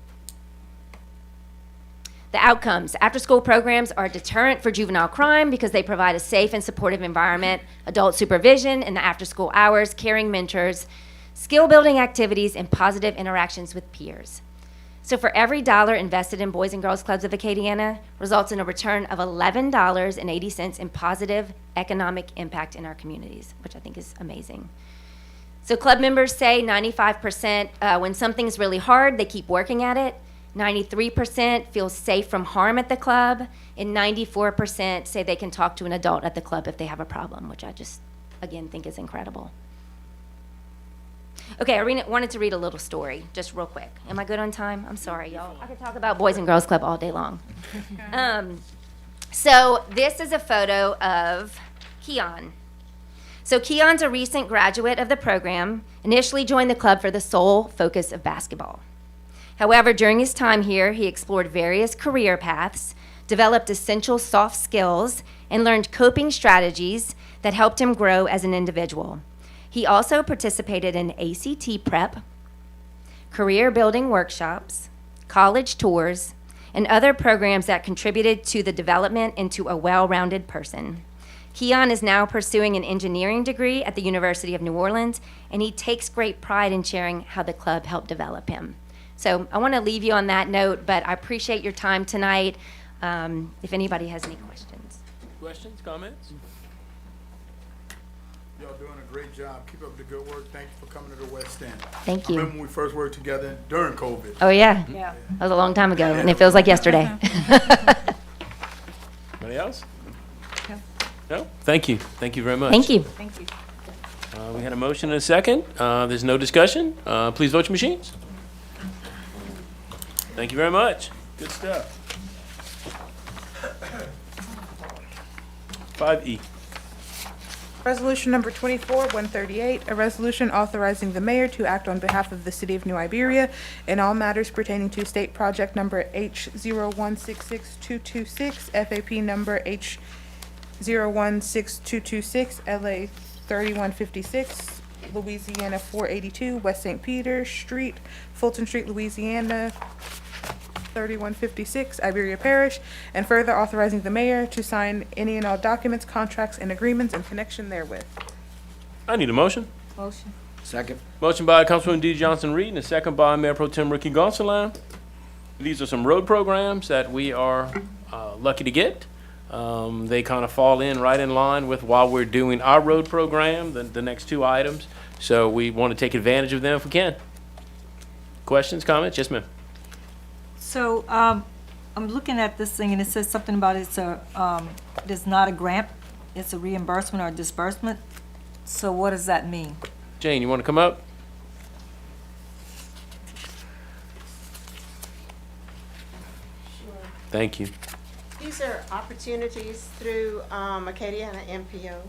The outcomes. After-school programs are a deterrent for juvenile crime because they provide a safe and supportive environment, adult supervision in the after-school hours, caring mentors, skill-building activities, and positive interactions with peers. So for every dollar invested in Boys and Girls Clubs of Acadiana results in a return of $11.80 in positive economic impact in our communities, which I think is amazing. So club members say 95% when something's really hard, they keep working at it. 93% feel safe from harm at the club, and 94% say they can talk to an adult at the club if they have a problem, which I just, again, think is incredible. Okay, I wanted to read a little story, just real quick. Am I good on time? I'm sorry, y'all. I could talk about Boys and Girls Club all day long. So this is a photo of Keon. So Keon's a recent graduate of the program, initially joined the club for the sole focus of basketball. However, during his time here, he explored various career paths, developed essential soft skills, and learned coping strategies that helped him grow as an individual. He also participated in ACT prep, career building workshops, college tours, and other programs that contributed to the development into a well-rounded person. Keon is now pursuing an engineering degree at the University of New Orleans, and he takes great pride in sharing how the club helped develop him. So I want to leave you on that note, but I appreciate your time tonight. If anybody has any questions. Questions, comments? Y'all doing a great job. Keep up the good work. Thank you for coming to the West End. Thank I you. remember when we first worked together during COVID. Oh, yeah. Yeah. That was a long time ago, and it feels like yesterday. Anybody else? No? Thank you. Thank you very much. Thank you. Thank you. We had a motion and a second. There's no discussion. Please vote your machines. Thank you very much. Good stuff. 5E. Resolution number 24-138, a resolution authorizing the mayor to act on behalf of the city of New Iberia in all matters pertaining to state project number H0166226, FAP number H016226, LA 3156, Louisiana 482, West St. Peter Street, Fulton Street, Louisiana 3156, Iberia Parish, and further authorizing the mayor to sign any and all documents, contracts, and agreements in connection therewith. I need a motion. Motion. Second. Motion by Councilwoman D. Johnson Reed and a second by Mayor Pro Tem Ricky Gonsalas. These are some road programs that we are lucky to get. They kind of fall in right in line with while we're doing our road program, the next two items. So we want to take advantage of them if we can. Questions, comments? Yes, ma'am. So, I'm looking at this thing and it says something about it's not a grant, it's a reimbursement or disbursement. So what does that mean? Jane, you want to come up? Thank you. These are opportunities through Acadiana MPO,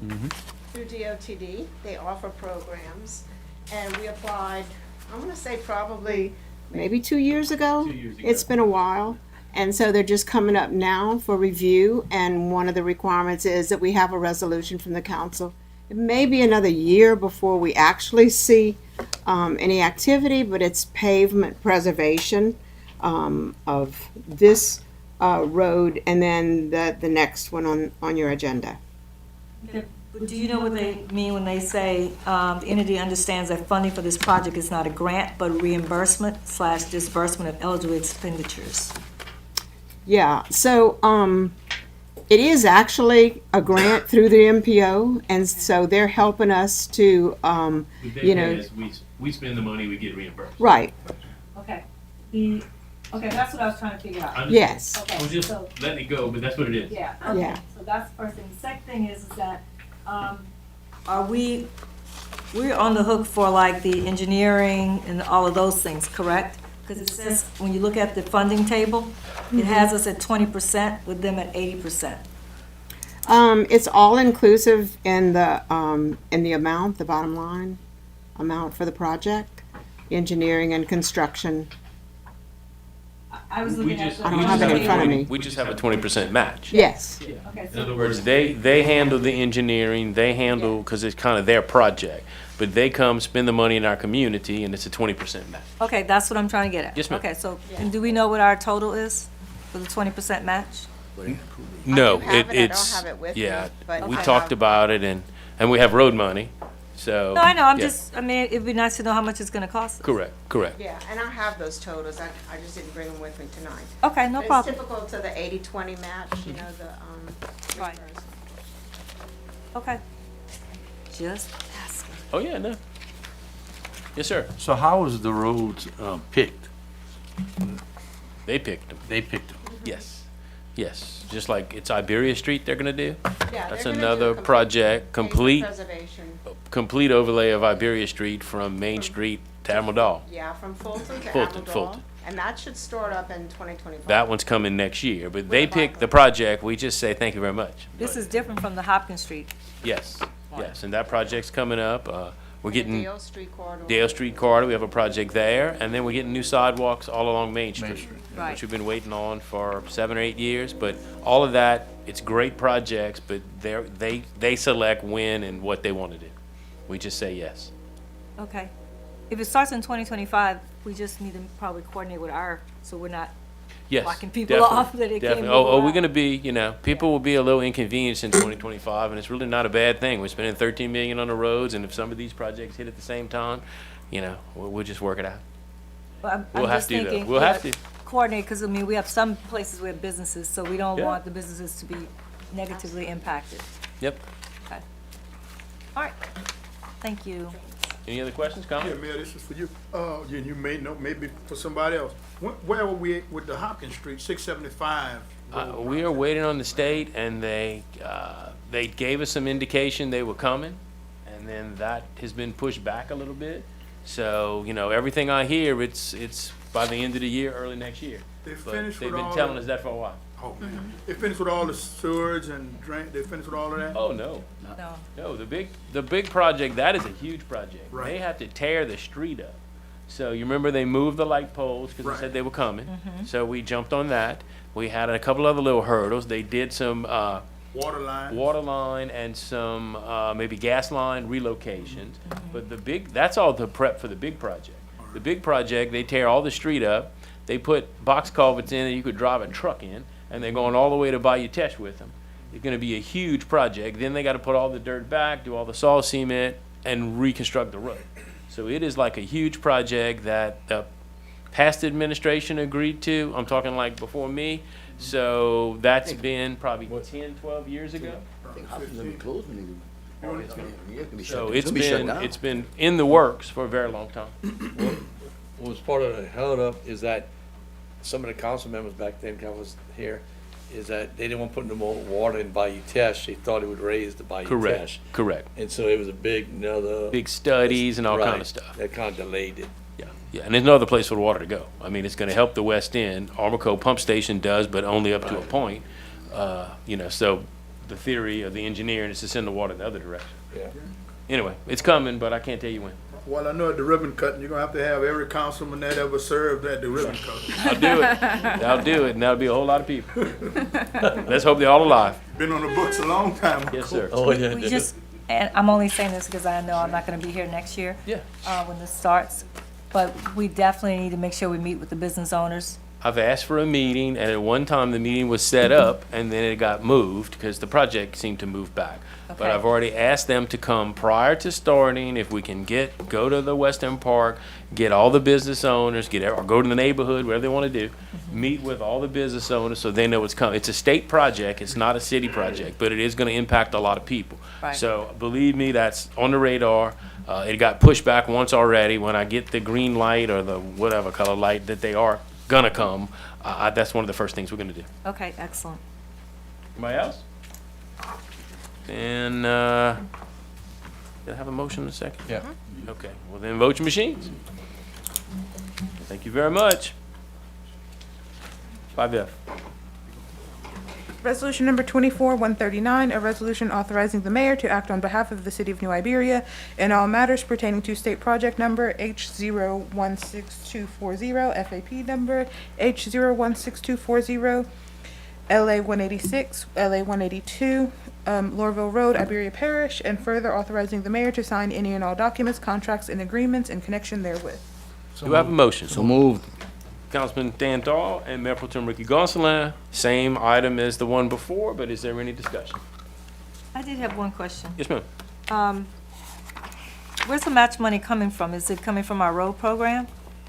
through DOTD. They offer programs, and we applied, I'm going to say probably maybe 2 years ago. 2 years ago. It's been a while, and so they're just coming up now for review, and one of the requirements is that we have a resolution from the council. It may be another year before we actually see any activity, but it's pavement preservation of this road, and then the next one on your agenda. Do you know what they mean when they say the entity understands that funding for this project is not a grant, but reimbursement/disbursement of eligible expenditures? Yeah, so it is actually a grant through the MPO, and so they're helping us to, we spend the money, we get reimbursed. right, Okay. Okay, that's what I was trying to figure out. yes. Okay, I was just so- letting it go, but that's what it is. Yeah, okay, Yeah. so that's the first thing. The second thing is that, we're on the hook for like the engineering and all of those things, correct? Because it says, when you look at the funding table, it has us at 20% with them at 80%. It's all inclusive in the amount, the bottom line amount for the project, engineering and construction. I was We looking at just, the. I don't have it in front of me. we just have a 20% match. Yes. Okay, In so, other words, they handle the engineering, they handle, because it's kind of their project. But they come, spend the money in our community, and it's a 20% match. okay, that's what I'm trying to get at. Yes, ma'am. Okay, so, and do we know what our total is for the 20% match? No, have it, I don't it's, have it with me, yeah, but we I talked have- about it, and we have road money, so. No, I know, I'm yeah. just, I mean, it'd be nice to know how much it's gonna cost us. Correct. Yeah, and I have those totals. I just didn't bring them with me tonight. Okay, no It's problem. typical to the 80-20 match, you know, the, Right. reimbursement. Okay. Just asking. Oh, yeah, no. Yes, sir. So how was the roads picked? They picked them. They picked them. Yes. Just like it's Iberia Street they're gonna do. Yeah, That's they're gonna do another a complete project, pavement complete, Preservation, overlay of Iberia Street from Main Street to Admiral Dahl. yeah, from Fulton to Fulton, Amador. Fulton. And that should start up in 2025. That one's coming next year, but they With pick Bible. the project, we just say thank you very much. This is different from the Hopkins Street. Yes, and that project's coming up. We're getting Dale Street corridor. Dale Street corridor, we have a project there, and then we're getting new sidewalks all along Main Street. Right. Which we've been waiting on for 7 or 8 years, but all of that, it's great projects, but they select when and what they want to do. We just say yes. Okay. If it starts in 2025, we just need to probably coordinate with so we're not Yes. blocking people definitely, off that it can't definitely. move Oh, we're around. gonna be, people will be a little inconvenienced in 2025, and it's really not a bad thing. We're spending 13 million on the roads, and if some of these projects hit at the same time, we'll just work it out. But I'm We'll have just to, though. thinking, We'll have to. coordinate, because I mean, we have some places we have businesses, so we don't Yeah. want the businesses to be negatively impacted. Yep. Okay. All right. Thank you. Any other questions, Yeah, comments? Mayor, this is for you. You may know, maybe for somebody else. Where were we with the Hopkins Street, 675? We are waiting on the state, and they gave us some indication they were coming, and then that has been pushed back a little bit. So, everything I hear, it's by the end of the year, early next year. They But finished they've with been all telling the- us that for a while. Oh, man. They finished with all the sewage and drain, they finished with all of that? Oh, no. No. No, the big project, that is a huge project. They Right. have to tear the street up. So you remember they moved the light poles because Right. they said they were coming. Mm-hmm. So we jumped on that. We had a couple other little hurdles. They did some Water line? water line and some maybe gas line relocations. But that's all the prep for the big project. The big project, they tear all the street up. They put box culverts in that you could drive a truck in, and they're going all the way to Bayou Teche with them. It's gonna be a huge project. Then they gotta put all the dirt back, do all the saw cement, and reconstruct the road. So it is like a huge project that the past administration agreed to. I'm talking like before me. So that's been probably 10, 12 years ago. I think Hopkins gonna be closed when they, it's gonna be So shut, it's gonna be shut been, down. it's been in the works for a very long time. What was part of the held-up is that some of the council members back then, I was here, is that they didn't want to put no more water in Bayou Teche. They thought it would raise the Bayou Teche. Correct. And so it was a big, another. Big studies and all kind Right. of stuff. That kind of delayed it. Yeah, and there's no other place for the water to go. I mean, it's gonna help the West End. Armico Pump Station does, but only up to a point. So the theory of the engineering is to send the water in the other direction. Yeah. Anyway, it's coming, but I can't tell you when. Well, I know at the ribbon cutting, you're gonna have to have every councilman that ever served at the ribbon cutting. I'll do it. I'll do it, and that'll be a whole lot of people. Let's hope they're all alive. Been on the books a long time. Yes, sir. Oh, yeah. We just, and I'm only saying this because I know I'm not gonna be here next year. Yeah. When this starts, but we definitely need to make sure we meet with the business owners. I've asked for a meeting, and at one time, the meeting was set up, and then it got moved, because the project seemed to move back. But Okay. I've already asked them to come prior to starting, if we can go to the Western Park, get all the business owners, or go to the neighborhood, whatever they want to do, meet with all the business owners so they know what's coming. It's a state project, it's not a city project, but it is gonna impact a lot of people. Right. So, believe me, that's on the radar. It got pushed back once already. When I get the green light or the whatever color light that they are gonna come, that's one of the first things we're gonna do. Okay, excellent. Anybody else? And, did I have a motion in a second? Yeah. Okay, well then vote your machines. Thank you very much. 5F. Resolution number 24-139, a resolution authorizing the mayor to act on behalf of the city of New Iberia in all matters pertaining to state project number H016240, FAP number H016240, LA 186, LA 182, Lorville Road, Iberia Parish, and further authorizing the mayor to sign any and all documents, contracts, and agreements in connection therewith. Do I have a motion? So moved. Councilman Dan Dahl and Mayor Pro Tem Ricky Gonsalas. Same item as the one before, but is there any discussion? I did have one question. Yes, ma'am. Where's the match money coming from? Is it coming from our road program?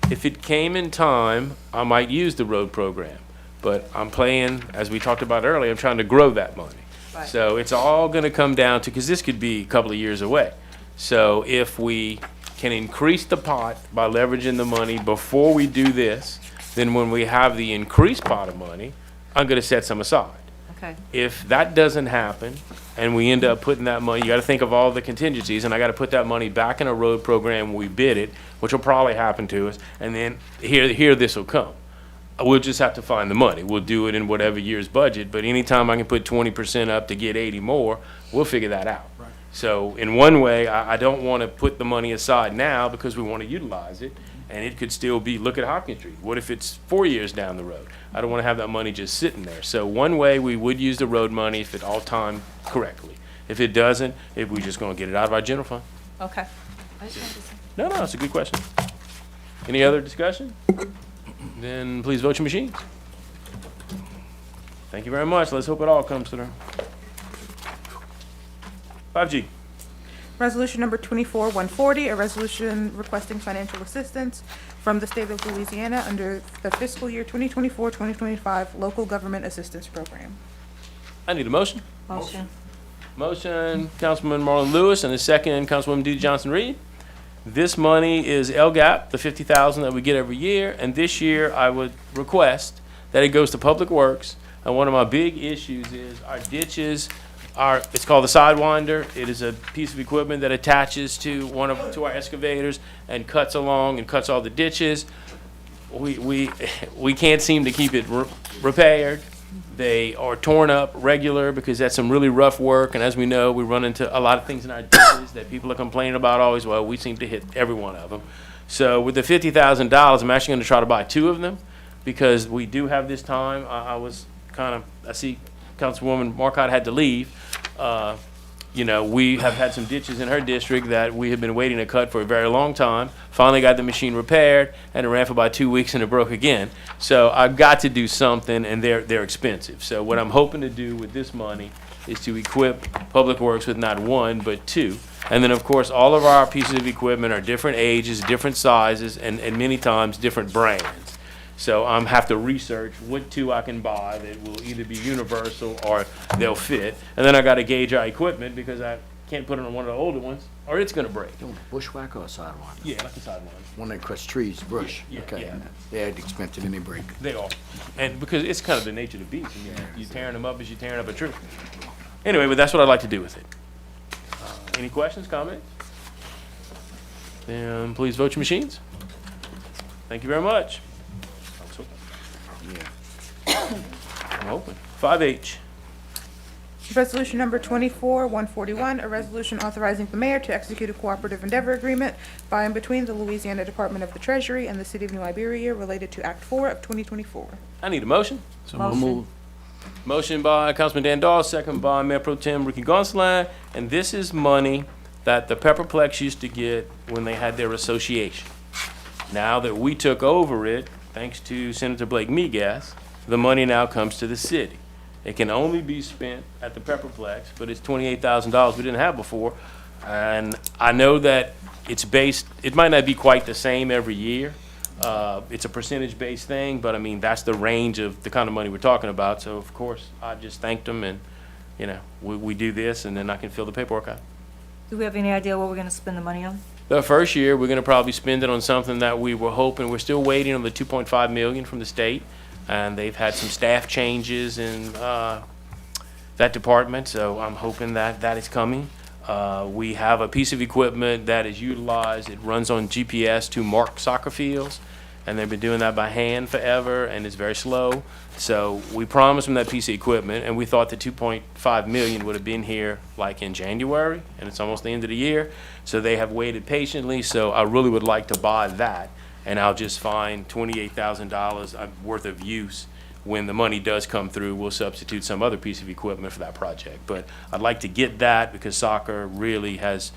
If it came in time, I might use the road program. But I'm playing, as we talked about earlier, I'm trying to grow that money. Right. So it's all gonna come down to, because this could be a couple of years away. So if we can increase the pot by leveraging the money before we do this, then when we have the increased pot of money, I'm gonna set some aside. Okay. If that doesn't happen, and we end up putting that money, you gotta think of all the contingencies, and I gotta put that money back in a road program when we bid it, which will probably happen to us, and then here this will come. We'll just have to find the money. We'll do it in whatever year's budget, but anytime I can put 20% up to get 80 more, we'll figure that out. Right. So in one way, I don't wanna put the money aside now because we wanna utilize it, and it could still be, look at Hopkins Street. What if it's 4 years down the road? I don't wanna have that money just sitting there. So one way, we would use the road money if it all timed correctly. If it doesn't, if we just gonna get it out of our general fund. Okay. I just wanted to say- No, it's a good question. Any other discussion? Then please vote your machines. Thank you very much. Let's hope it all comes through. 5G. Resolution number 24-140, a resolution requesting financial assistance from the state of Louisiana under the fiscal year 2024-2025 local government assistance program. I need a motion. Motion. Motion, Councilman Marlon Lewis, and a second, Councilwoman D. Johnson Reed. This money is LGAP, the $50,000 that we get every year, and this year I would request that it goes to Public Works. And one of my big issues is our ditches it's called the Sidewinder. It is a piece of equipment that attaches to to our excavators and cuts along and cuts all the ditches. We can't seem to keep it repaired. They are torn up regular because that's some really rough work, and as we know, we run into a lot of things in our ditches that people are complaining about always. Well, we seem to hit every one of them. So with the $50,000, I'm actually going to try to buy 2 of them because we do have this time. I see Councilwoman Marcotte had to leave. We have had some ditches in her district that we have been waiting to cut for a very long time. Finally got the machine repaired, and it ran for about 2 weeks and it broke again. So I've got to do something, and they're expensive. So what I'm hoping to do with this money is to equip Public Works with not 1, but 2. And then, of course, all of our pieces of equipment are different ages, different sizes, and many times different brands. So I'm have to research what 2 I can buy that will either be universal or they'll fit. And then I got to gauge our equipment because I can't put it on one of the older ones or it's going to break. Bushwhacker or sidewinder? Yeah, like the Sidewinder. One that cuts trees, brush. Yeah, Okay. yeah. They're expensive and they break. They are. And because it's kind of the nature of the beast. You're tearing them up as you're tearing up a tree. Anyway, but that's what I'd like to do with it. Any questions, comments? Then please vote your machines. Thank you very much. I'm open. 5H. Resolution number 24-141, a resolution authorizing the mayor to execute a cooperative endeavor agreement by and between the Louisiana Department of the Treasury and the City of New Iberia related to Act 4 of 2024. I need a motion. Motion. Motion by Councilman Dan Dahl, second by Mayor Pro Tem Ricky Gonsalas. And this is money that the Pepperplex used to get when they had their association. Now that we took over it, thanks to Senator Blake Miguez, the money now comes to the city. It can only be spent at the Pepperplex, but it's $28,000 we didn't have before. And I know that it might not be quite the same every year. It's a percentage-based thing, but I mean, that's the range of the kind of money we're talking about. So of course, I just thanked them and, we do this and then I can fill the paperwork out. Do we have any idea what we're gonna spend the money on? The first year, we're gonna probably spend it on something that we were hoping, we're still waiting on the $2.5 million from the state. And they've had some staff changes in that department, so I'm hoping that is coming. We have a piece of equipment that is utilized. It runs on GPS to mark soccer fields, and they've been doing that by hand forever, and it's very slow. So we promised them that piece of equipment, and we thought the 2.5 million would have been here like in January, and it's almost the end of the year. So they have waited patiently, so I really would like to buy that, and I'll just find $28,000 worth of use. When the money does come through, we'll substitute some other piece of equipment for that project. But I'd like to get that because soccer really has,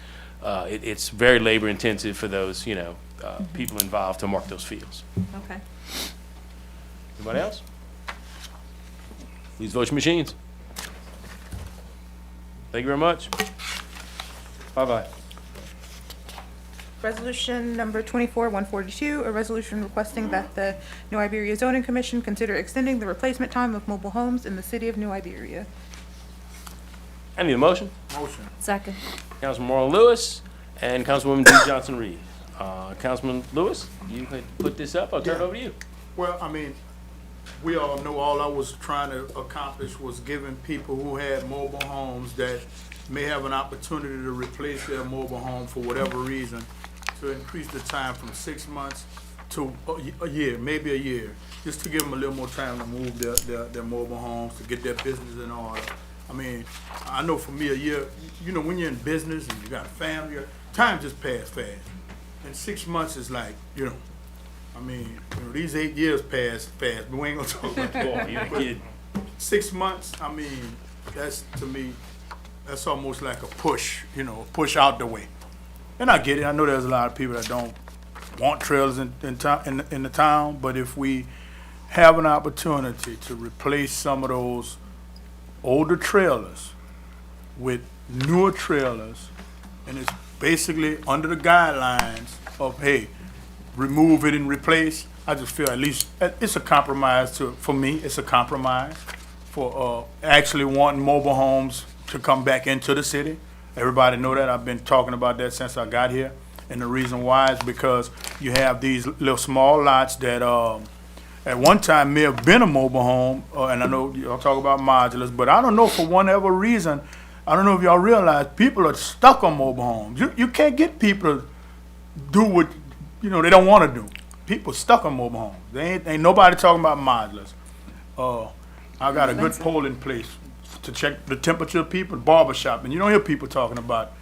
it's very labor intensive for those, people involved to mark those fields. Okay. Anybody else? Please vote your machines. Thank you very much. Bye-bye. Resolution number 24-142, a resolution requesting that the New Iberia Zoning Commission consider extending the replacement time of mobile homes in the city of New Iberia. I need a motion. Motion. Second. Councilman Marlon Lewis and Councilwoman Dee Johnson-Reed. Councilman Lewis, you could put this up. I'll turn it over to you. Well, I mean, we all know all I was trying to accomplish was giving people who had mobile homes that may have an opportunity to replace their mobile home for whatever reason, to increase the time from 6 months to a year, maybe a year, just to give them a little more time to move their mobile homes, to get their business in order. I mean, I know for me a year, when you're in business and you got a family, time just passed fast. And 6 months is like, these 8 years passed fast, but we ain't gonna talk about that. You're a kid. 6 months, that's, to me, that's almost like a push, push out the way. And I get it. I know there's a lot of people that don't want trailers in the town, but if we have an opportunity to replace some of those older trailers with newer trailers, and it's basically under the guidelines of, hey, remove it and replace, I just feel at least it's a compromise for me, it's a compromise for actually wanting mobile homes to come back into the city. Everybody know that. I've been talking about that since I got here. And the reason why is because you have these little small lots that at one time may have been a mobile home, and I know y'all talk about modulars, but I don't know for whatever reason, I don't know if y'all realize people are stuck on mobile homes. You can't get people to do what they don't want to do. People stuck on mobile homes. They ain't nobody talking about modulars. I got a good polling place to check the temperature of people, barbershop, and you don't hear people talking about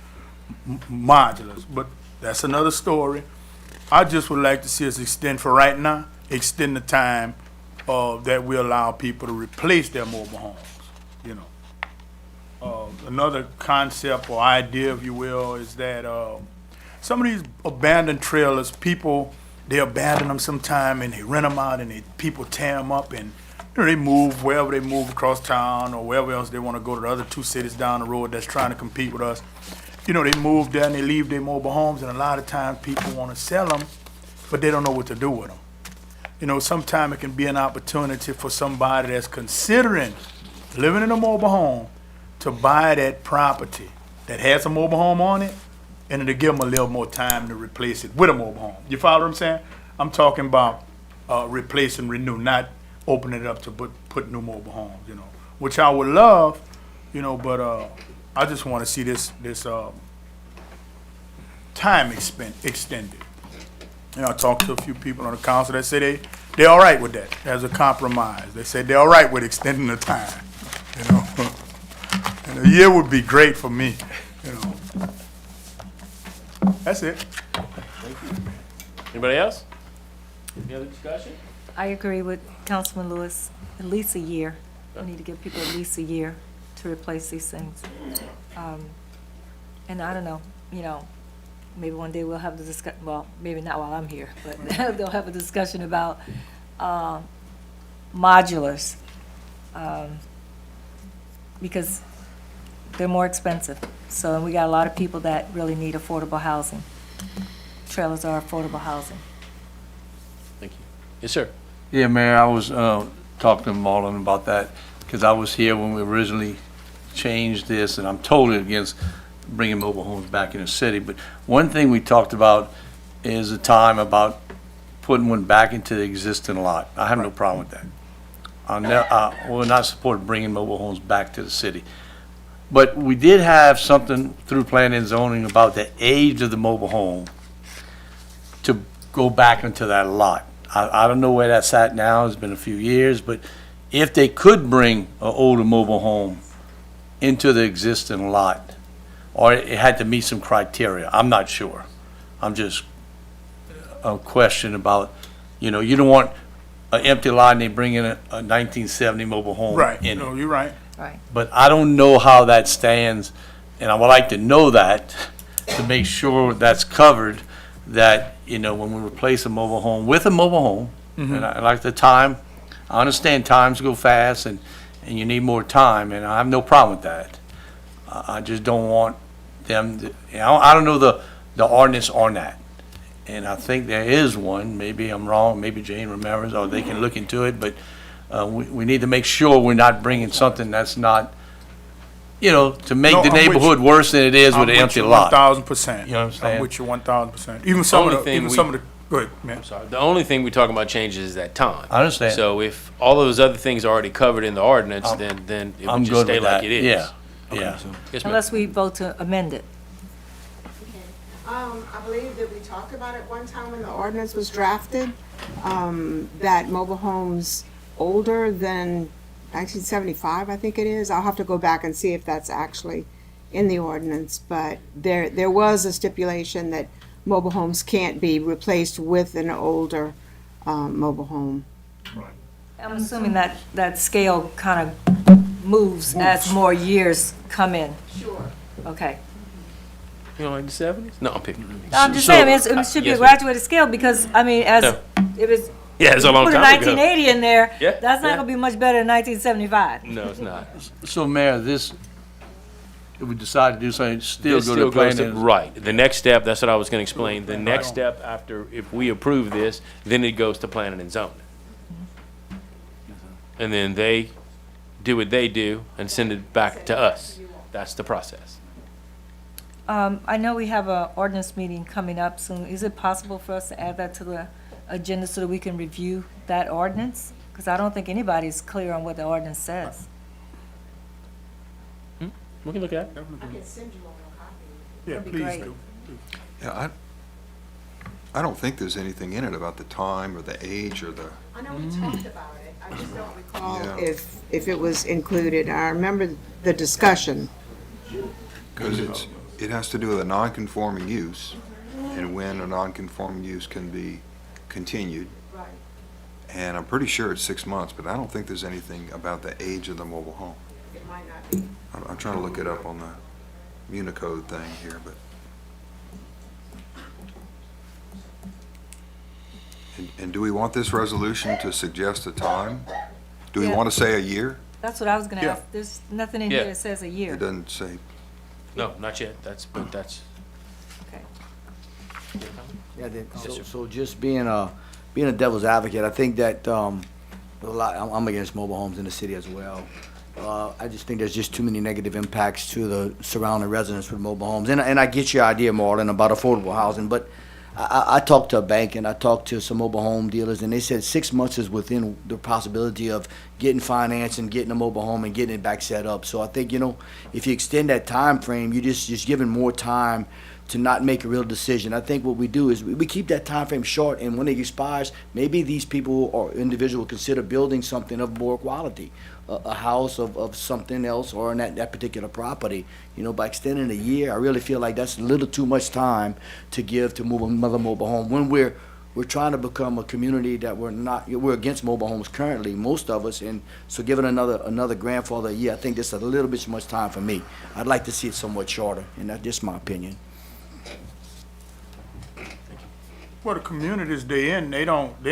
modulars, but that's another story. I just would like to see us extend for right now, extend the time that we allow people to replace their mobile homes, Another concept or idea, if you will, is that some of these abandoned trailers, they abandon them sometime and they rent them out and people tear them up and they move wherever they move across town or wherever else they want to go to the other 2 cities down the road that's trying to compete with us. They move there and they leave their mobile homes, and a lot of times people want to sell them, but they don't know what to do with them. Sometimes it can be an opportunity for somebody that's considering living in a mobile home to buy that property that has a mobile home on it, and to give them a little more time to replace it with a mobile home. You follow what I'm saying? I'm talking about replace and renew, not opening it up to put new mobile homes, which I would love, but I just want to see this time extended. I talked to a few people on the council that say they're all right with that as a compromise. They say they're all right with extending the time, And a year would be great for me, That's it. Anybody else? Any other discussion? I agree with Councilman Lewis, at least a year. We need to give people at least a year to replace these things. And I don't know, maybe one day we'll have the discussion, well, maybe not while I'm here, but they'll have a discussion about modulars, because they're more expensive. So, and we got a lot of people that really need affordable housing. Trailers are affordable housing. Thank you. Yes, sir. Yeah, Mayor, I was talking to Marlon about that, because I was here when we originally changed this, and I'm totally against bringing mobile homes back in the city. But one thing we talked about is the time about putting one back into the existing lot. I have no problem with that. I will not support bringing mobile homes back to the city. But we did have something through planning and zoning about the age of the mobile home to go back into that lot. I don't know where that's at now, it's been a few years, but if they could bring an older mobile home into the existing lot, or it had to meet some criteria, I'm not sure. I'm just a question about, you don't want an empty lot and they bring in a 1970 mobile home Right, in no, it. you're right. Right. But I don't know how that stands, and I would like to know that to make sure that's covered, that, when we replace a mobile home with a mobile home, and I like the time, I understand times go fast and you need more time, and I have no problem with that. I just don't want them to, I don't know the ordinance on that. And I think there is one, maybe I'm wrong, maybe Jane remembers, or they can look into it, but we need to make sure we're not bringing something that's not, to make No, the I'm with neighborhood worse than it is with an empty lot. 1,000%. You know what I'm saying? I'm with you 1,000%. Even some Only of the, thing even we- some of the, go ahead, man. Sorry, the only thing we're talking about changes is that time. I understand. So if all those other things are already covered in the ordinance, then it I'm would just good stay with like that, it is. yeah, Okay. yeah. Yes, ma'am. Unless we vote to amend it. I believe that we talked about it one time when the ordinance was drafted, that mobile homes older than 1975, I think it is. I'll have to go back and see if that's actually in the ordinance, but there was a stipulation that mobile homes can't be replaced with an older mobile home. I'm assuming that scale kind of moves as more years come in. Sure. Okay. You don't like the 70s? No, I'm picking. No, I'm just saying, it should be a Yes, ma'am. graduated scale, because, I mean, as, Yeah. if it's. Yeah, it's a long put time ago. 1980 in there, Yeah, that's not yeah. gonna be much better than 1975. No, it's not. So, Mayor, if we decide to do something, still This go still to goes to, planning. right. The next step, that's what I was gonna explain. The next step after, if we approve this, then it goes to planning and zoning. And then they do what they do and send it back to us. That's the process. I know we have a ordinance meeting coming up soon. Is it possible for us to add that to the agenda so that we can review that ordinance? Because I don't think anybody's clear on what the ordinance says. We can look at it. I can send you all a copy. Yeah, That'd be please great. do. Yeah, I don't think there's anything in it about the time or the age or the, I know we talked about it, I just don't recall Yeah. if it was included. I remember the discussion. because it has to do with a non-conforming use and when a non-conforming use can be continued. Right. And I'm pretty sure it's 6 months, but I don't think there's anything about the age of the mobile home. It might not be. I'm trying to look it up on the Unicode thing here, but. And do we want this resolution to suggest a time? Do we Yeah. want to say a year? That's what I was gonna Yeah. ask. There's nothing in Yeah. here that says a year. It doesn't say. No, not yet. But that's. Okay. Yeah, then, Yes, sir. so just being a devil's advocate, I think that, I'm against mobile homes in the city as well. I just think there's just too many negative impacts to the surrounding residents with mobile homes. And I get your idea, Marlon, about affordable housing, but I talked to a bank and I talked to some mobile home dealers, and they said 6 months is within the possibility of getting finance and getting a mobile home and getting it back set up. So I think, if you extend that time frame, you're just giving more time to not make a real decision. I think what we do is we keep that time frame short, and when it expires, maybe these people or individual consider building something of more quality, a house of something else, or in that particular property. By extending a year, I really feel like that's a little too much time to give to move another mobile home. When we're trying to become a community that we're against mobile homes currently, most of us, and so giving another grandfather a year, I think that's a little bit too much time for me. I'd like to see it somewhat shorter, and that's just my opinion. Well, the communities they in, they're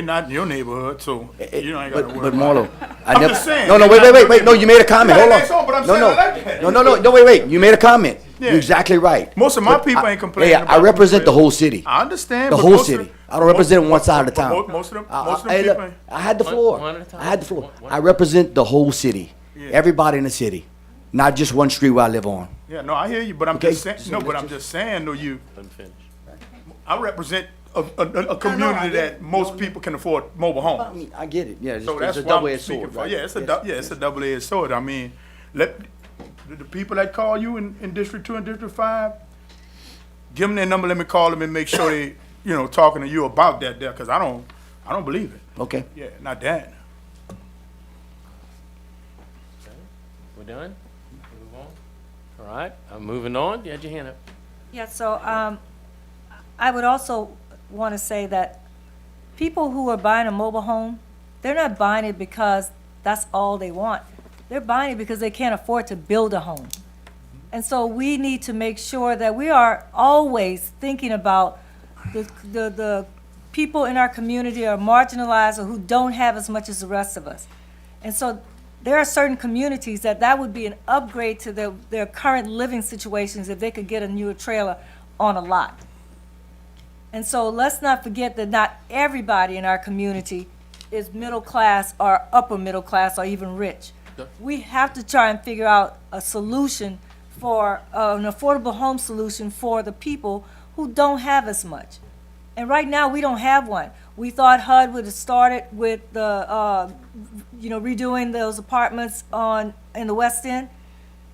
not in your neighborhood, so you ain't gotta worry But about Marlo, it. I I'm never. just saying, No, they're not- wait. No, you made a comment. Hold Yeah, on. that's all, but I'm No, saying no. I like that. No, wait. You made a comment. Yeah. You're exactly right. Most of my But people I- ain't complaining Hey, I about represent the them. whole city. I understand. The but whole most of city. them- I don't represent one side of the but town. Most of them Hey, people look, ain't. I had the floor. one at a time. I had the floor. One- I represent the whole city. Yeah. Everybody in the city, not just one street where I live on. Yeah, no, I hear you, but I'm Okay. just saying, no, but I'm just saying, though, Let me finish. I represent a community that most people can afford mobile I homes. mean, I get it. Yeah, it's, So it's that's a why I'm double-edged speaking sword, for. right? Yeah, it's a Yes, a double-edged sword. I mean, let the people that call you in District 2 and District 5, give them their number. Let me call them and make sure they, talking to you about that there, because I I don't believe it. Okay. Yeah, not that. We're done? Move on? All right, I'm moving on. You had your hand up. Yeah, so I would also want to say that people who are buying a mobile home, they're not buying it because that's all they want. They're buying it because they can't afford to build a home. And so we need to make sure that we are always thinking about the people in our community are marginalized or who don't have as much as the rest of us. And so there are certain communities that would be an upgrade to their current living situations if they could get a newer trailer on a lot. And so let's not forget that not everybody in our community is middle class or upper middle class or even rich. We have to try and figure out a solution for an affordable home solution for the people who don't have as much. And right now, we don't have one. We thought HUD would have started with the, redoing those apartments in the West End.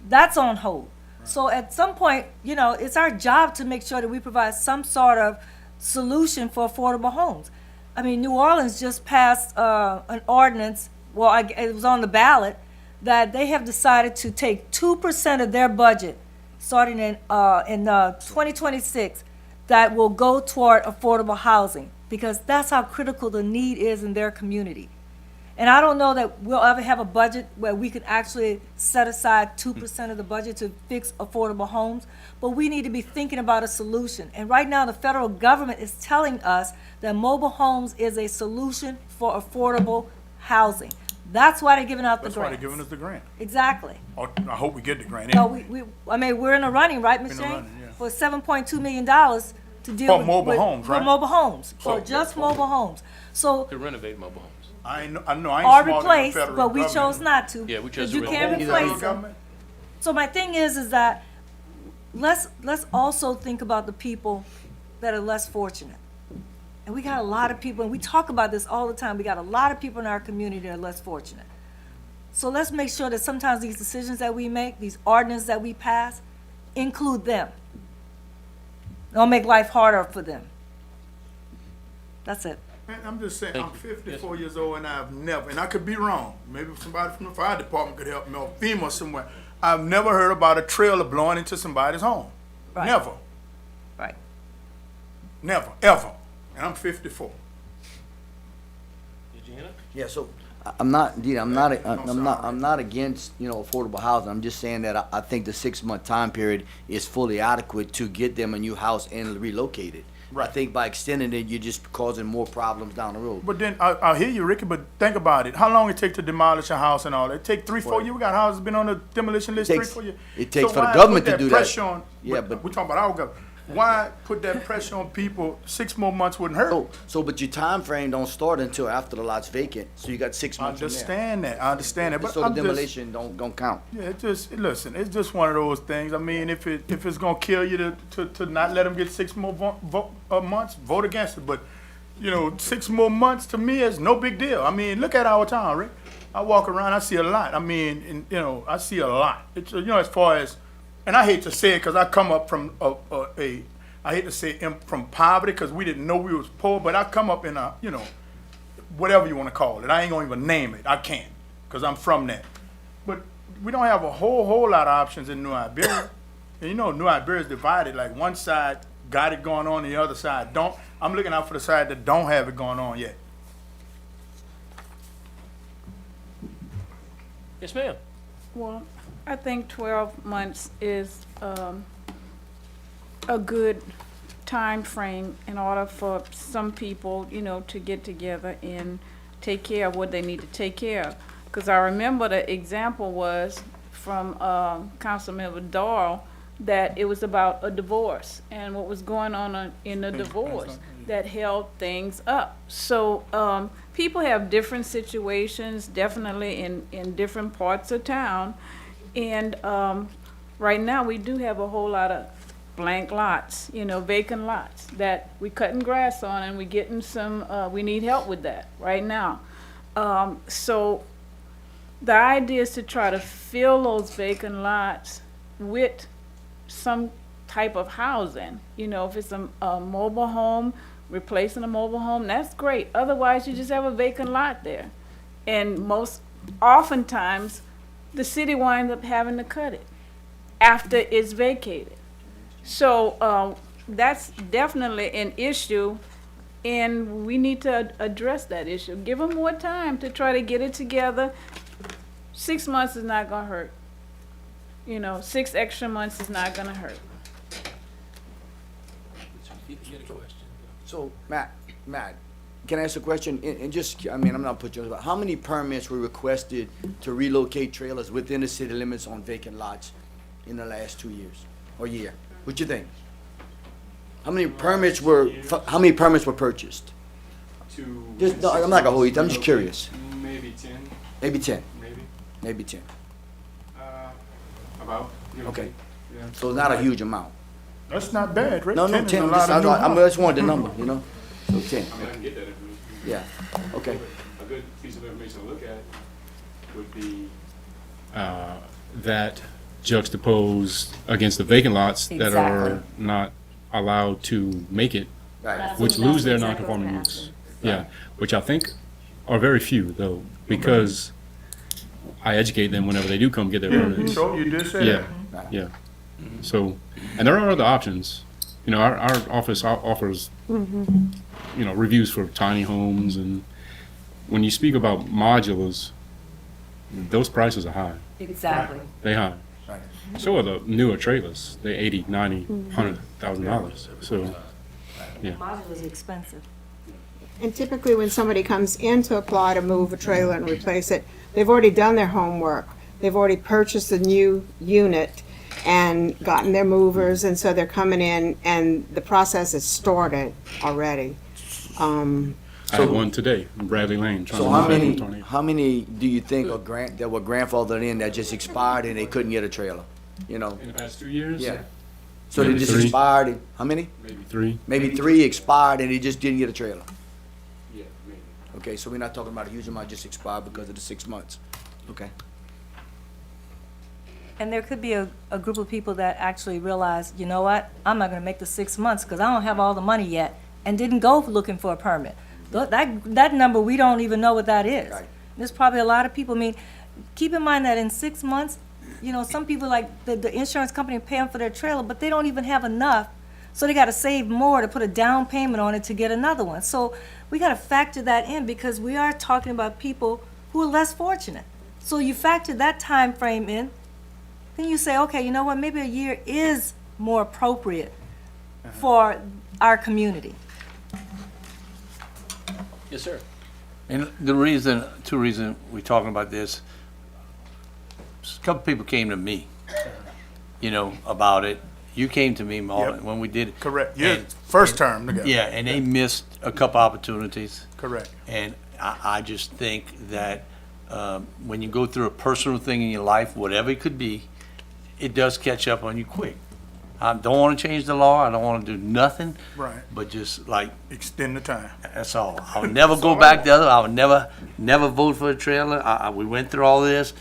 That's on hold. So at some point, it's our job to make sure that we provide some sort of solution for affordable homes. I mean, New Orleans just passed an ordinance, it was on the ballot, that they have decided to take 2% of their budget, starting in 2026, that will go toward affordable housing, because that's how critical the need is in their community. And I don't know that we'll ever have a budget where we can actually set aside 2% of the budget to fix affordable homes, but we need to be thinking about a solution. And right now, the federal government is telling us that mobile homes is a solution for affordable housing. That's why they're giving out the That's why grants. they're giving us the grant. Exactly. Or I hope we get the grant. No, anyway. we're in a running, right, Ms. In the Jane? running, yeah. For $7.2 million to deal For with. mobile homes, For right? mobile homes, So- for just mobile homes. So, To renovate mobile homes. I know, I or ain't smarter than the replace, federal but we government. chose not to. Yeah, we chose because to you can't replace. replace Federal them. government? So my thing is that let's also think about the people that are less fortunate. And we got a lot of people, and we talk about this all the time, we got a lot of people in our community that are less fortunate. So let's make sure that sometimes these decisions that we make, these ordinances that we pass, include them. Don't make life harder for them. That's it. Man, I'm just saying, Thank I'm you. 54 years old and I've never, and I could be wrong, maybe somebody from the fire department could help me, or FEMA somewhere. I've never heard about a trailer blowing into somebody's home. Right. Never, Right. never, ever. And I'm 54. Did you hand up? Yeah, so I'm not against, affordable housing. I'm just saying that I think the 6-month time period is fully adequate to get them a new house and relocate it. I Right. think by extending it, you're just causing more problems down the road. But then, I hear you, Ricky, but think about it. How long it take to demolish a house and all that? It take 3-4 years. We got houses been on the demolition list takes- 3-4 years. it takes So for the why government put to do that. pressure on- Yeah, but- we're talking about our government. Why put that pressure on people? 6 more months wouldn't hurt. But your time frame don't start until after the lot's vacant, so you got 6 I months from there. I understand that, but So the I'm just, demolition don't count. yeah, listen, it's just one of those things. I mean, if it's gonna kill you to not let them get 6 more months, vote against it. But 6 more months to me is no big deal. I mean, look at our town, Rick. I walk around, I see a lot. I mean, I see a lot. It's as far as, and I hate to say it because I come up from I hate to say from poverty because we didn't know we was poor, but I come up in a whatever you want to call it. I ain't gonna even name it. I can't because I'm from that. But we don't have a whole lot of options in New Iberia. And New Iberia is divided. Like one side got it going on, the other side don't. I'm looking out for the side that don't have it going on yet. Yes, ma'am. Well, I think 12 months is a good time frame in order for some people, to get together and take care of what they need to take care of. Because I remember the example was from Councilmember Doyle that it was about a divorce and what was going on in the divorce that held things up. So people have different situations, definitely in different parts of town. And right now, we do have a whole lot of blank lots, vacant lots that we cutting grass on, and we getting some, we need help with that right now. So the idea is to try to fill those vacant lots with some type of housing. If it's a mobile home, replacing a mobile home, that's great. Otherwise, you just have a vacant lot there. And oftentimes, the city winds up having to cut it after it's vacated. So, that's definitely an issue, and we need to address that issue. Give them more time to try to get it together. 6 months is not gonna hurt. 6 extra months is not gonna hurt. So, Matt, can I ask a question? And just, I mean, I'm not putting you on the spot. How many permits were requested to relocate trailers within the city limits on vacant lots in the last 2 years or year? What you think? How many permits were purchased? No, I'm not gonna hold you. I'm just curious. Maybe 10. Maybe 10. Maybe. Maybe 10. About. Okay. So it's not a huge amount. That's not bad, right? No, 10 is a lot of new homes. I just wanted the number, So 10. I can get that information. Yeah. Okay. A good piece of information to look at would be that juxtaposed against the vacant lots that are Exactly. not allowed to make it, Right. which lose their non-conforming use. Yeah, which I think are very few though, because I educate them whenever they do come get their permits. So you did say Yeah, that. yeah. So, and there are other options. Our office offers, reviews for tiny homes, and when you speak about modulars, those prices are high. Exactly. They high. Right. So are the newer trailers. They're $80, $90, $100,000. So, yeah. Modular is expensive. And typically, when somebody comes in to apply to move a trailer and replace it, they've already done their homework. They've already purchased a new unit and gotten their movers, and so they're coming in, and the process is started already. I had one today in Bradley Lane. Trying So to how move that many, tornado. how many do you think that were grandfathered in that just expired and they couldn't get a trailer? In the past 2 years? Yeah. So they Maybe just 3. expired, how many? Maybe 3. Maybe 3 expired and they just didn't get a trailer. Yeah, maybe. Okay, so we're not talking about a huge amount just expired because of the 6 months. Okay. And there could be a group of people that actually realize, you know what, I'm not gonna make the 6 months because I don't have all the money yet, and didn't go looking for a permit. That number, we don't even know what that is. Right. There's probably a lot of people, keep in mind that in 6 months, some people like the insurance company pay them for their trailer, but they don't even have enough, so they gotta save more to put a down payment on it to get another one. So we gotta factor that in because we are talking about people who are less fortunate. So you factor that time frame in, then you say, okay, you know what, maybe a year is more appropriate for our community. Yes, sir. And two reasons we're talking about this, a couple people came to me, about it. You came to me, Marlon, Yep. when we did it. Correct. Yeah, And- first term together. Yeah, and they missed a couple opportunities. Correct. And I just think that when you go through a personal thing in your life, whatever it could be, it does catch up on you quick. I don't want to change the law. I don't want to do nothing. Right. But just like, Extend the time. that's all. I would never go back the other. I would never vote for a trailer. We went through all this.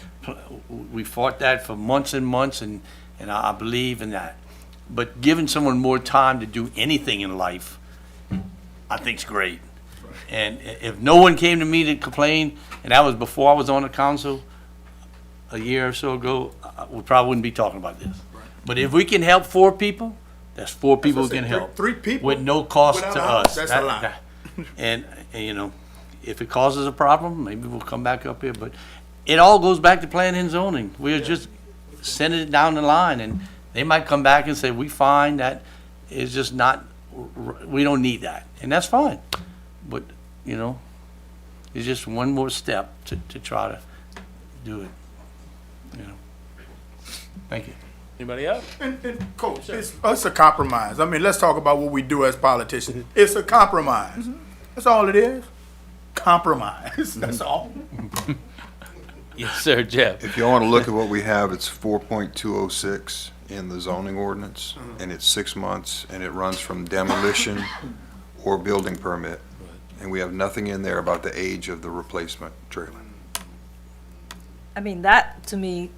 We fought that for months and months, and I believe in that. But giving someone more time to do anything in life, I think is great. And if no one came to me to complain, and that was before I was on the council a year or so ago, we probably wouldn't be talking about this. But if we can help 4 people, that's 4 people we can help. 3 people With no cost without to a house, us. that's a lot. And, if it causes a problem, maybe we'll come back up here, but it all goes back to planning and zoning. We're just sending it down the line, and they might come back and say, we find that it's just not, we don't need that, and that's fine. But, it's just one more step to try to do it, Thank you. Anybody else? And Coach, it's a compromise. I mean, let's talk about what we do as politicians. It's a compromise. That's all it is. Compromise. That's all. Yes, sir, Jeff. If you want to look at what we have, it's 4.206 in the zoning ordinance, and it's 6 months, and it runs from demolition or building permit. And we have nothing in there about the age of the replacement trailer. That, to me,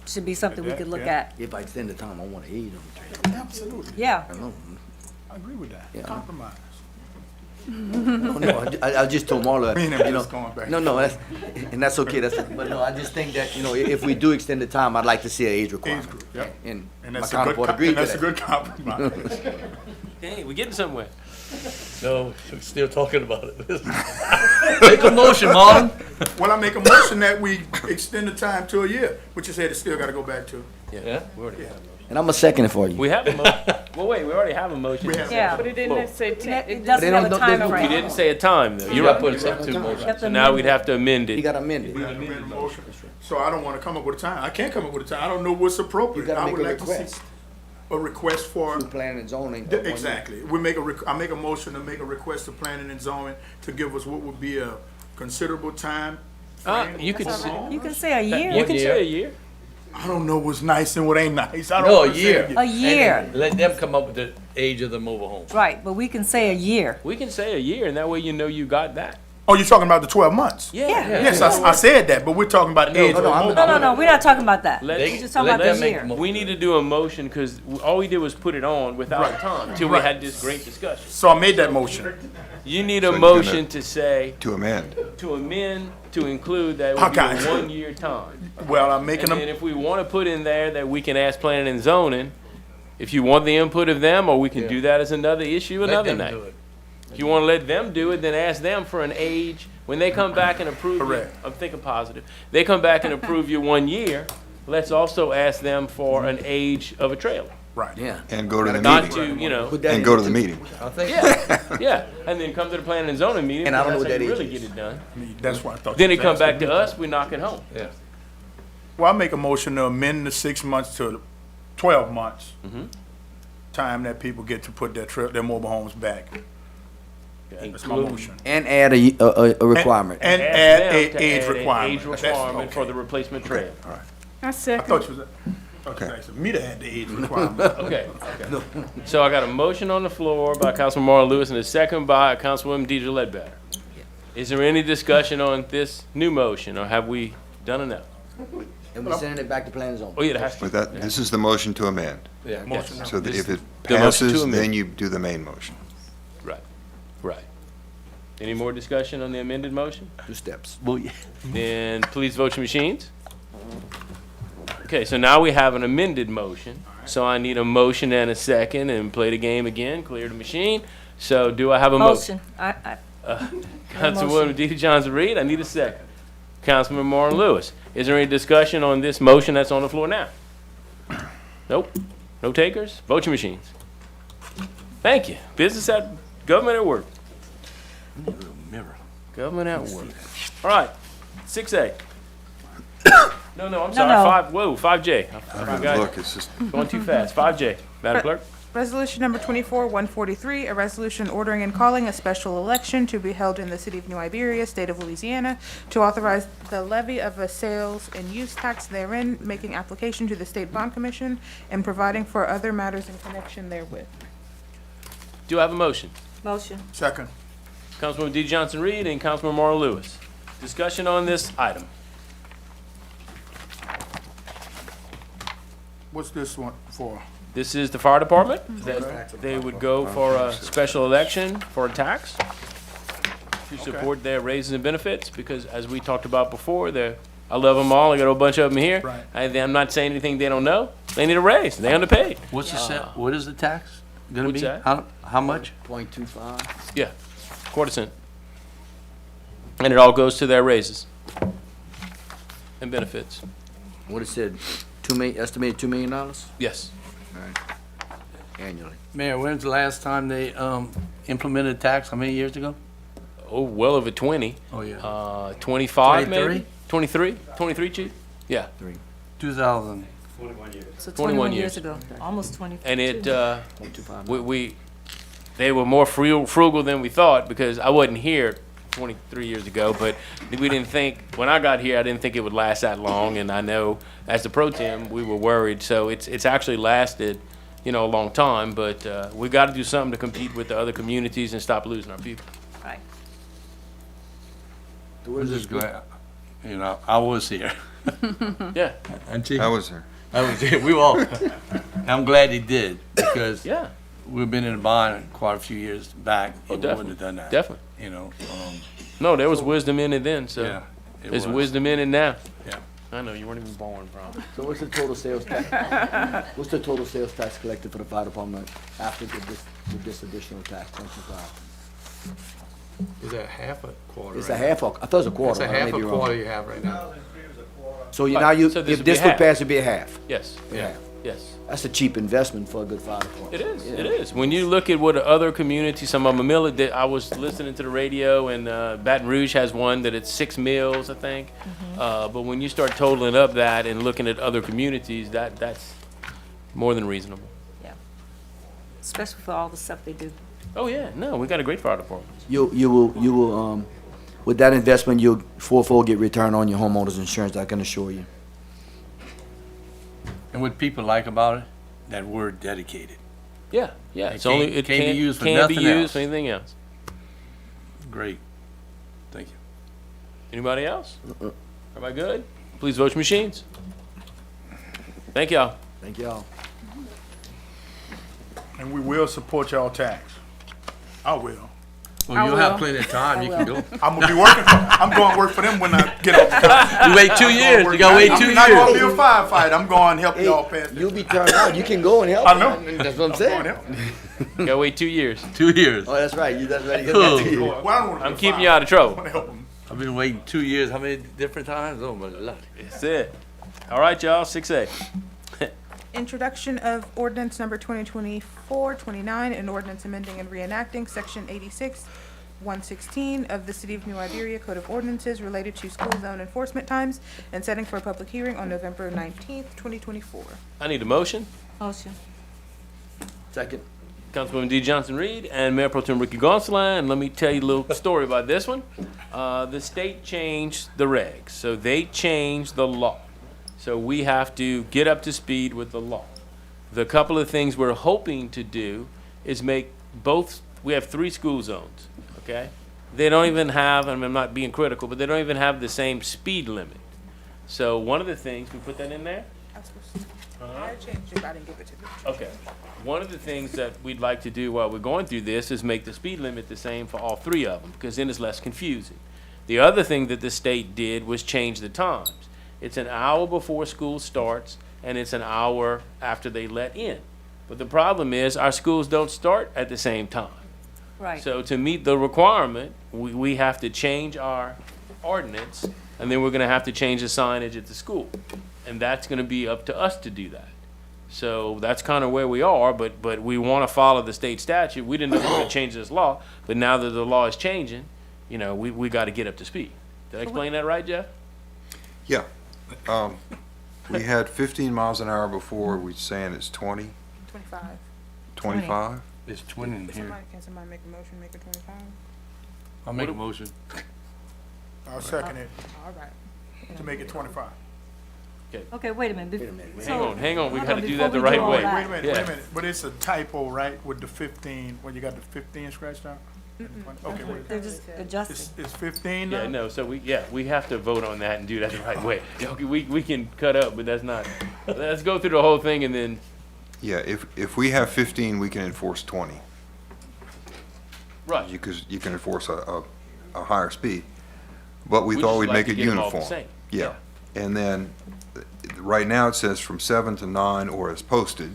should be something we could look at. If I extend the time, I want to aid them. Absolutely. Yeah. I know. I agree with that. Yeah. Compromise. No, I just told Marla, Me and him just going back no, and no, and that's okay, but no, I just think that, if we do extend the time, I'd like to see an age requirement. Age group, yep. And And my that's a good, counterpart agreed to that's a that. good compromise. Hey, we're getting somewhere. No, we're still talking about it. Make a motion, Marlon. Well, I make a motion that we extend the time to a year, but you said it still gotta go back to. Yeah. We already have a motion. And I'm gonna second it for you. We have a motion. Well, wait, we already have a motion. We have- Yeah. But it didn't say ten, It it doesn't have a time We frame. didn't say a time, though. You You're gotta right. put it up to motion. So now we'd have to amend You it. gotta amend it. We have to amend the motion. So I don't wanna come up with a time. I can't come up with a time. I don't know what's appropriate. You gotta I make would a like to see request. A request for. Through planning and zoning. Exactly. We make I make a motion to make a request to planning and zoning to give us what would be a considerable time. frame. You could say, You can say a year. you can say a year. I don't know what's nice and what ain't nice. I don't No, a wanna say year. A year, And let them come up with the age of the mobile home. right, but we can say a year. We can say a year, and that way you know you got that. Oh, you're talking about the 12 months? Yeah. Yes, I said that, but we're talking about age of mobile. No, we're not talking about that. Let's- We're just talking let about them this make year. a mo- We need to do a motion, because all we did was put it on without Right. a time, till we Right. had this great discussion. So I made that motion. You need a So you're gonna- motion to say, To amend. to amend, to include that it would be Okay. a one-year time. Well, I'm And making then them, if we want to put in there that we can ask planning and zoning, if you want the input of them, or we can do that as another issue Let another them night. do it. If you want to let them do it, then ask them for an age. When they come back and approve it, Correct. I'm thinking positive. They come back and approve your 1 year, let's also ask them for an age of a trailer. right. Yeah. And go to the Not to, meeting. you know, Put that And in go to there the too. meeting. I think. yeah, yeah. And then come to the planning and zoning meeting, And I don't know because what that's that how you age really is. get it done. That's why I thought. Then you it was come back asking to me. us, we knock it home. Yeah. Well, I make a motion to amend the 6 months to 12 months. Time that people get to put their mobile homes back. That's my Include- motion. And add a requirement. And Ask add them a to age add an requirement. Age That's- requirement for okay. the replacement trailer. All right. I I second. thought you was asking me to add the age requirement. Okay, okay. So I got a motion on the floor by Councilman Marlon Lewis and a second by Councilwoman Deidre Ledbetter. Is there any discussion on this new motion, or have we done enough? And we're sending it back to planning and zoning. Oh, yeah, it has to. But that, this is the motion to amend. Yeah. Yes. So that if it The motion to passes, amend. then you do the main motion. Right, right. Any more discussion on the amended motion? 2 steps. Then please vote your machines. Okay, so now we have an amended motion. So I need a motion and a second, and play the game again, clear the machine. So do I have a motion? Motion. Councilwoman DeeDee Johnson-Reed, I need a second. Councilman Marlon Lewis, is there any discussion on this motion that's on the floor now? Nope. No takers? Vote your machines. Thank you. Government at work. Government at work. All right, 6A. No, I'm sorry, no. 5J. I I forgot. Look, it's just, Going too fast. 5J. Madam Clerk? Resolution number 24-143, a resolution ordering and calling a special election to be held in the city of New Iberia, state of Louisiana, to authorize the levy of a sales and use tax therein, making application to the State Bond Commission, and providing for other matters in connection therewith. Do I have a motion? Motion. Second. Councilwoman DeeDee Johnson-Reed and Councilman Marlon Lewis. Discussion on this item. What's this one for? This is the fire department. They would go for a special election for a tax to support their raises and benefits, because as we talked about before, I love them all. I got a whole bunch of them here. Right. I'm not saying anything they don't know. They need a raise. They underpaid. What's what is the tax gonna What's be? that? How much? 0.25. Yeah, quarter cent. And it all goes to their raises and benefits. What it said, estimated $2 million Yes. annually. Mayor, when's the last time they implemented tax? How many years ago? Oh, well over 20. Oh, yeah. 25 maybe? 23? 23, Chief? Yeah. 2000. So 21 years ago, almost 20. And it, 0.25. they were more frugal than we thought, because I wasn't here 23 years ago, but we didn't think, when I got here, I didn't think it would last that long, and I know as the pro tem, we were worried, so it's actually lasted, a long time, but we got to do something to compete with the other communities and stop losing our people. Right. I'm just glad, I was here. Yeah, I was there. I was here. We all. I'm glad he did, because yeah. we've been in a bond quite a few years back. Oh, and we wouldn't have done that. Definitely. You know, No, there was wisdom in it then, so yeah. it there's was. wisdom in it now. Yeah. I know, you weren't even born, probably. So what's the total sales tax? What's the total sales tax collected for the fire department after with this additional tax, 25? Is that half a quarter? It's a half, I thought it was a quarter. It's a I half may a be wrong. quarter you have right now. So you, Right, now you, so this if would be this would half. pass, it'd be a half. Yes, Yeah. yes. That's a cheap investment for a good fire department. It is. Yeah. It is. When you look at what other communities, some of them, I was listening to the radio, and Baton Rouge has one that it's 6 mills, I think. But when you start totaling up that and looking at other communities, that's more than reasonable. Yeah. Especially for all the stuff they do. Oh yeah, no, we got a great fire department. You will, with that investment, you'll fourfold get return on your homeowner's insurance, I can assure you. And what people like about it, that word dedicated. Yeah, yeah. It It's only can't- it can't be can't used for can't be nothing used else. for anything else. Great. Thank you. Anybody else? Everybody good? Please vote your machines. Thank y'all. Thank y'all. And we will support y'all tax. I will. Well, you'll have will. plenty of time, you can go. I'm gonna be working for, I'm going to work for them when I get off the job. You wait 2 years, you gotta wait 2 I'm not gonna be years. a firefighter, I'm going to help Hey, y'all pass this. you'll be turned out, you can go and help. I know. man. That's what I'm I'm saying. going to help. Gotta wait 2 years. 2 years. Oh, that's right, that's right. You Cool. got that too. Well, I don't wanna be I'm a keeping firefighter. you out of I trouble. want to help them. I've been waiting 2 years, how many different times? Oh my Lord. That's it. All right, y'all. 6A. Introduction of ordinance number 2024-29, an ordinance amending and reenacting section 86-116 of the City of New Iberia Code of Ordinances related to school zone enforcement times and setting for a public hearing on November 19th, 2024. I need a motion. Motion. Second. Councilwoman D. Johnson Reed and Mayor Pro Tem Ricky Gonsalas, and let me tell you a little story about this one. The state changed the regs, so they changed the law. So we have to get up to speed with the law. The couple of things we're hoping to do is make both, we have 3 school zones, okay? They don't even have, and I'm not being critical, but they don't even have the same speed limit. So one of the things, we put that in there? I changed it, I didn't give it to you. Okay. One of the things that we'd like to do while we're going through this is make the speed limit the same for all 3 of them, because then it's less confusing. The other thing that the state did was change the times. It's an hour before school starts, and it's an hour after they let in. But the problem is, our schools don't start at the same time. Right. So to meet the requirement, we have to change our ordinance, and then we're gonna have to change the signage at the school. And that's gonna be up to us to do that. So that's kind of where we are, but we wanna follow the state statute. We didn't know we were gonna change this law, but now that the law is changing, you know, we gotta get up to speed. Did I explain that right, Jeff? Yeah. We had 15 miles an hour before, we saying it's 20, 25. 25? It's 20 in here. Can somebody make a motion, make it 25? I'll make a motion. I'll second it All right. to make it 25. Okay, wait a minute. Hang on, we hold gotta on, do that the before we do right all way. that. Wait a minute, Yeah. wait a minute, but it's a typo, right, with the 15, when you got the 15 scratched out? Okay, wait. They're just adjusting. It's 15 now? Yeah, no, so we have to vote on that and do that the right way. Okay, we can cut up, but that's not, let's go through the whole thing and then, Yeah, if we have 15, we can enforce 20. right. Because you can enforce a higher speed. But we We thought just we'd like make to it get 'em all the uniform. same. Yeah. And then, right now it says from 7 to 9 or as posted,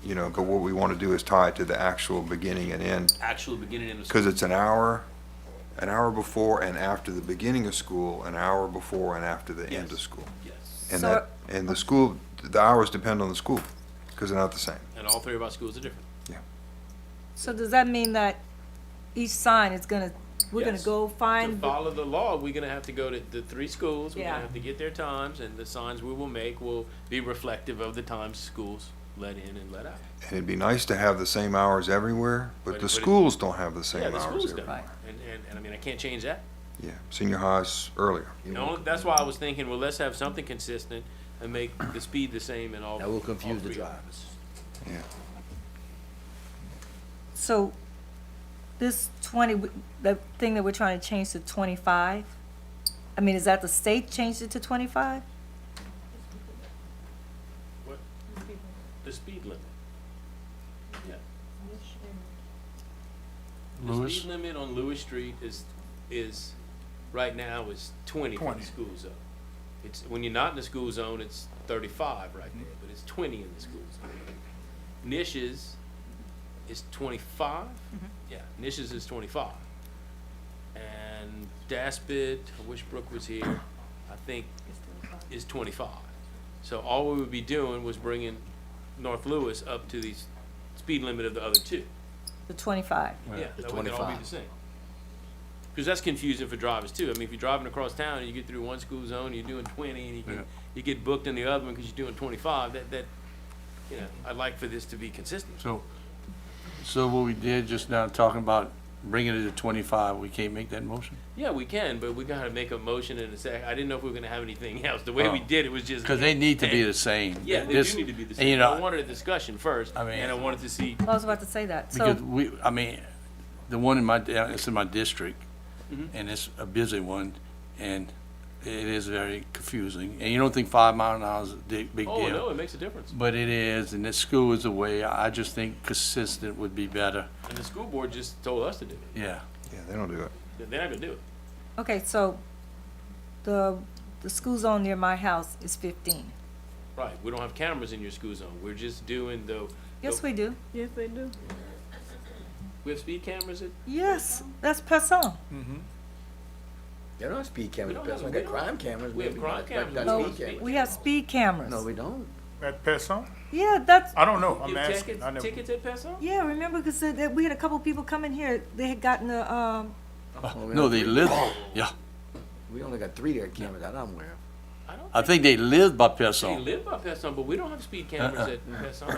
you know, but what we want to do is tie it to the actual beginning and end. Actual beginning in the. Because it's an hour before and after the beginning of school, an hour before and after the end of school. Yes. And So- that, and the school, the hours depend on the school, because they're not the same. And all 3 of our schools are different. So does that mean that each sign is we're gonna Yes. go To find, follow the law, we're gonna have to go to the 3 schools, we're Yeah. gonna have to get their times, and the signs we will make will be reflective of the times schools let in and let out. And it'd be nice to have the same hours everywhere, but But the it- schools don't have the Yeah, same the hours schools don't, everywhere. and I mean, I can't change that. Yeah, senior highs earlier. No, that's why I was thinking, well, let's have something consistent and make the speed the same in all. That will confuse all the 3 of them. drivers. Yeah. so this 20, the thing that we're trying to change to 25? I mean, is that the state changed it to 25? The speed limit. Yeah. Bush Street is right now is 20 for the 20. school zone. It's, when you're not in the school zone, it's 35 right there, but it's 20 in the school zone. Nish's is 25? Yeah, Nish's is 25. And Daspit, I wish Brooke was here, I think is 25. So all we would be doing was bringing North Lewis up to the speed limit of the other two. The 25. Yeah, The that way they'd all be 25. the same. Because that's confusing for drivers too. I mean, if you're driving across town and you get through one school zone, you're doing 20, and you get booked in the other one because you're doing 25. That you know, I'd like for this to be consistent. So what we did just now, talking about bringing it to 25, we can't make that motion? Yeah, we can, but we gotta make a motion in a sec. I didn't know if we were gonna have anything else. The way we did it was just Because they need to be the same. Yeah, they This- do need to be the and, same. you know, I wanted a discussion first, I mean- and I wanted to see. I was about to say that. Because So, I mean, the one in my, it's in my district, Mhm. and it's a busy one, and it is very confusing. And you don't think 5 mile an hour is a big deal. Oh no, it makes a difference. But it is, and the school is away. I just think consistent would be better. And the school board just told us to do it. Yeah. Yeah, they don't do it. They're not gonna do it. okay, so the school zone near my house is 15. Right. We don't have cameras in your school zone. We're just doing the. Yes, we do. Yes, they do. We have speed cameras at. Yes, that's Person. They're not speed cameras, We don't Pest. have- We we got don't- crime cameras. we have maybe, crime but cameras. not No, speed cameras. we have speed cameras. No, we don't. At Pesson? Yeah, that's, I don't know. I'm Give asking. tickets, I never. tickets at Peso? yeah, remember, because we had a couple people come in here, they had gotten a, Well, we No, don't- they live, yeah. We only got 3 there cameras that I'm aware of. I think they live by They Person. live by Pesson, but we don't have speed cameras at Pesson.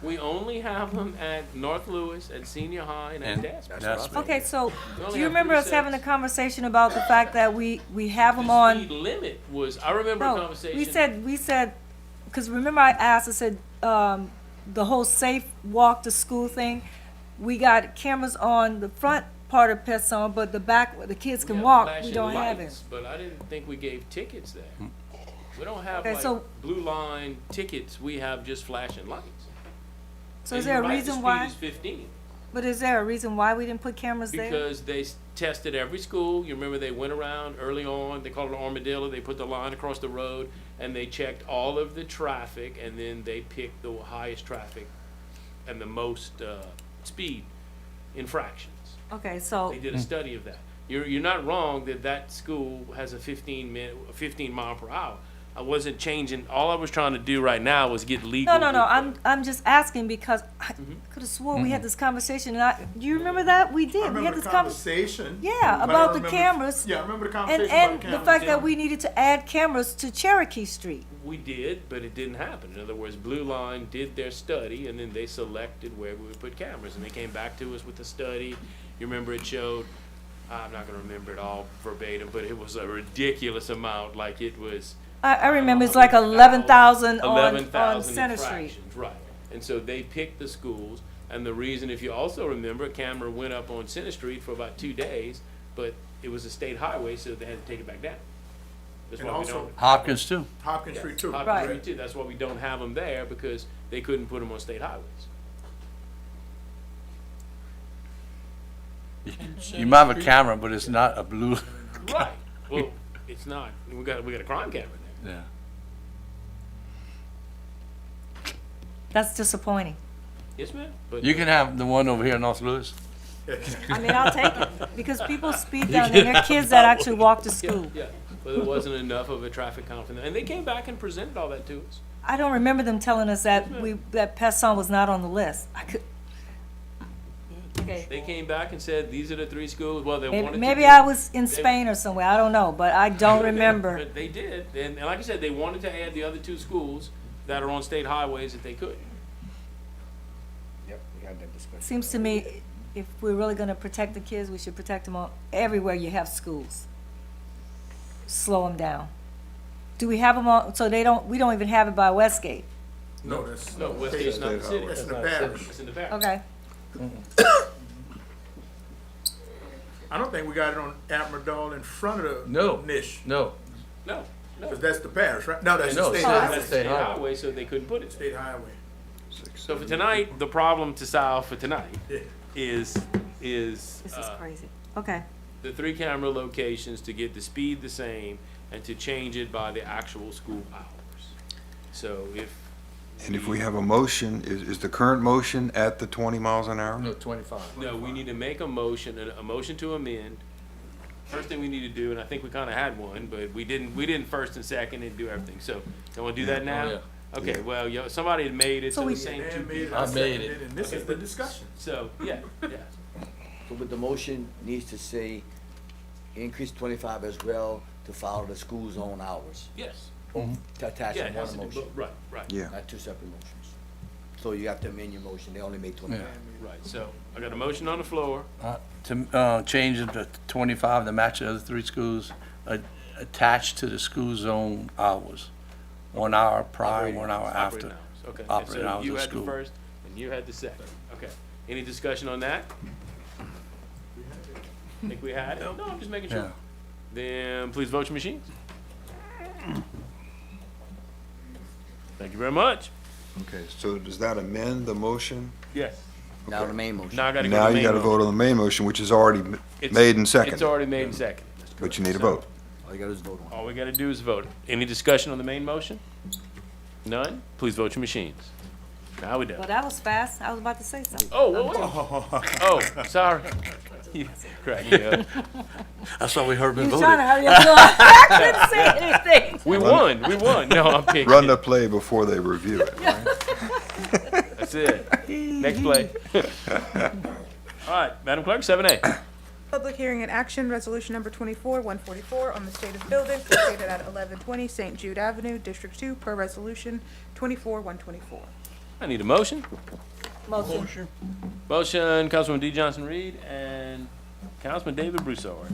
We only have them at North Lewis, at Senior High, and at And Daspit. that's okay, so, We only do you have remember 3 us having a sets. conversation about the fact that we have them The on? speed limit was, I remember a No, conversation. we said, because remember I asked, I said, the whole safe walk to school thing, we got cameras on the front part of Pesson, but the back where the kids We can have walk, we flashing don't have it. lights, But I didn't think we gave tickets there. We don't have Okay, like so- blue line tickets, we have just flashing lights. So is And there you're a right, reason the why, speed is 15. but is there a reason why we didn't put cameras there? Because they tested every school. You remember they went around early on, they called it an armadillo, they put the line across the road, and they checked all of the traffic, and then they picked the highest traffic and the most speed infractions. Okay, so, They did a study of that. You're not wrong that that school has a 15 mile per hour. I wasn't changing, all I was trying to do right now was get legal. no, I'm just asking because I could have swore we had this conversation, and do you remember that? We I did, we remember had the this conversation. conversation. Yeah, but I about don't the remember- cameras. Yeah, I remember the And, conversation about and the the cameras. fact that we needed to add cameras to Cherokee Street. We did, but it didn't happen. In other words, Blue Line did their study, and then they selected where we would put cameras, and they came back to us with the study. You remember it showed, I'm not gonna remember it all verbatim, but it was a ridiculous amount, like it was. I remember it's like 11,000 on 11,000 Center Street. infractions, right. And so they picked the schools, and the reason, if you also remember, a camera went up on Center Street for about 2 days, but it was a state highway, so they had to take it back down. That's And why we also- don't. Hopkins too. Hopkins Street too. Hopkins Right. Street too. That's why we don't have them there, because they couldn't put them on state highways. You might have a camera, but it's not a blue. Right. Well, it's not. We got a crime camera there. Yeah. That's disappointing. Yes, ma'am. But You can have the one over here in North Lewis. I mean, I'll take it, because people speed down there, and there are kids that actually walk to school. Yeah, but it wasn't enough of a traffic count for them, and they came back and presented all that to us. I don't remember them telling us that that Pesson was not on the list. I could. Okay. They came back and said, these are the 3 schools. Well, they wanted to. Maybe do- I was in Spain or somewhere, I don't know, but I don't remember. But they did, and like I said, they wanted to add the other 2 schools that are on state highways if they could. Yep, we had that discussion. Seems to me, if we're really gonna protect the kids, we should protect them all, everywhere you have schools. Slow them down. Do we have them on, so we don't even have it by Westgate? No, that's. No, Westgate's not the city. That's in the parish. It's in the parish. Okay, I don't think we got it on Admiral in front of the No. niche. No. No, no. Because that's the parish, right? No, that's No, the it's state not. highway. That's the state highway, so they couldn't put it. State highway. So for tonight, the problem to solve for tonight Yeah. is this is crazy. Okay, the 3 camera locations to get the speed the same and to change it by the actual school hours. So if. And if we have a motion, is the current motion at the 20 miles an hour? No, 25. No, we need to make a motion to amend. First thing we need to do, and I think we kinda had one, but we didn't first and second and do everything, so, you wanna do that now? Oh, yeah. Okay, well, somebody had made it, so we- the same two people. I made it. And this is the discussion. So, yeah. So, but the motion needs to say increase 25 as well to follow the school zone hours. Yes. To attach Yeah, in it one has to do, motion, right, right. Yeah. not two separate motions. So you have to amend your motion, they only made 25. Right, so I got a motion on the floor. To change it to 25 to match the other 3 schools, attached to the school zone hours. 1 hour prior, 1 hour Operating after. hours, okay. And operating so hours you of had the school. first, and you had the second. Okay. Any discussion on that? Think we had it? No, I'm just making sure. Yeah. Then please vote your machines. Thank you very much. Okay, so does that amend the motion? Yes. Now the main motion. Now I gotta go Now to the you main gotta vote motion. on the main motion, which is already It's- made and It's seconded, already made and seconded. but you need a vote. All you gotta do is vote on it. All we gotta do is vote. Any discussion on the main motion? None? Please vote your machines. Now we done. well, that was fast. I was about to say something. Oh, sorry. You crack me up. That's why we heard You me was trying to voting. hurry up, so I couldn't say anything. We won. No, I'm kidding. Run the play before they review it, right? That's it. Next play. All right, Madam Clerk, 7A. Public hearing and action, resolution number 24-144 on the state of buildings located at 1120 St. Jude Avenue, District 2, per resolution 24-124. I need a motion. Motion. Motion, Councilman D. Johnson Reed and Councilman David Broussard.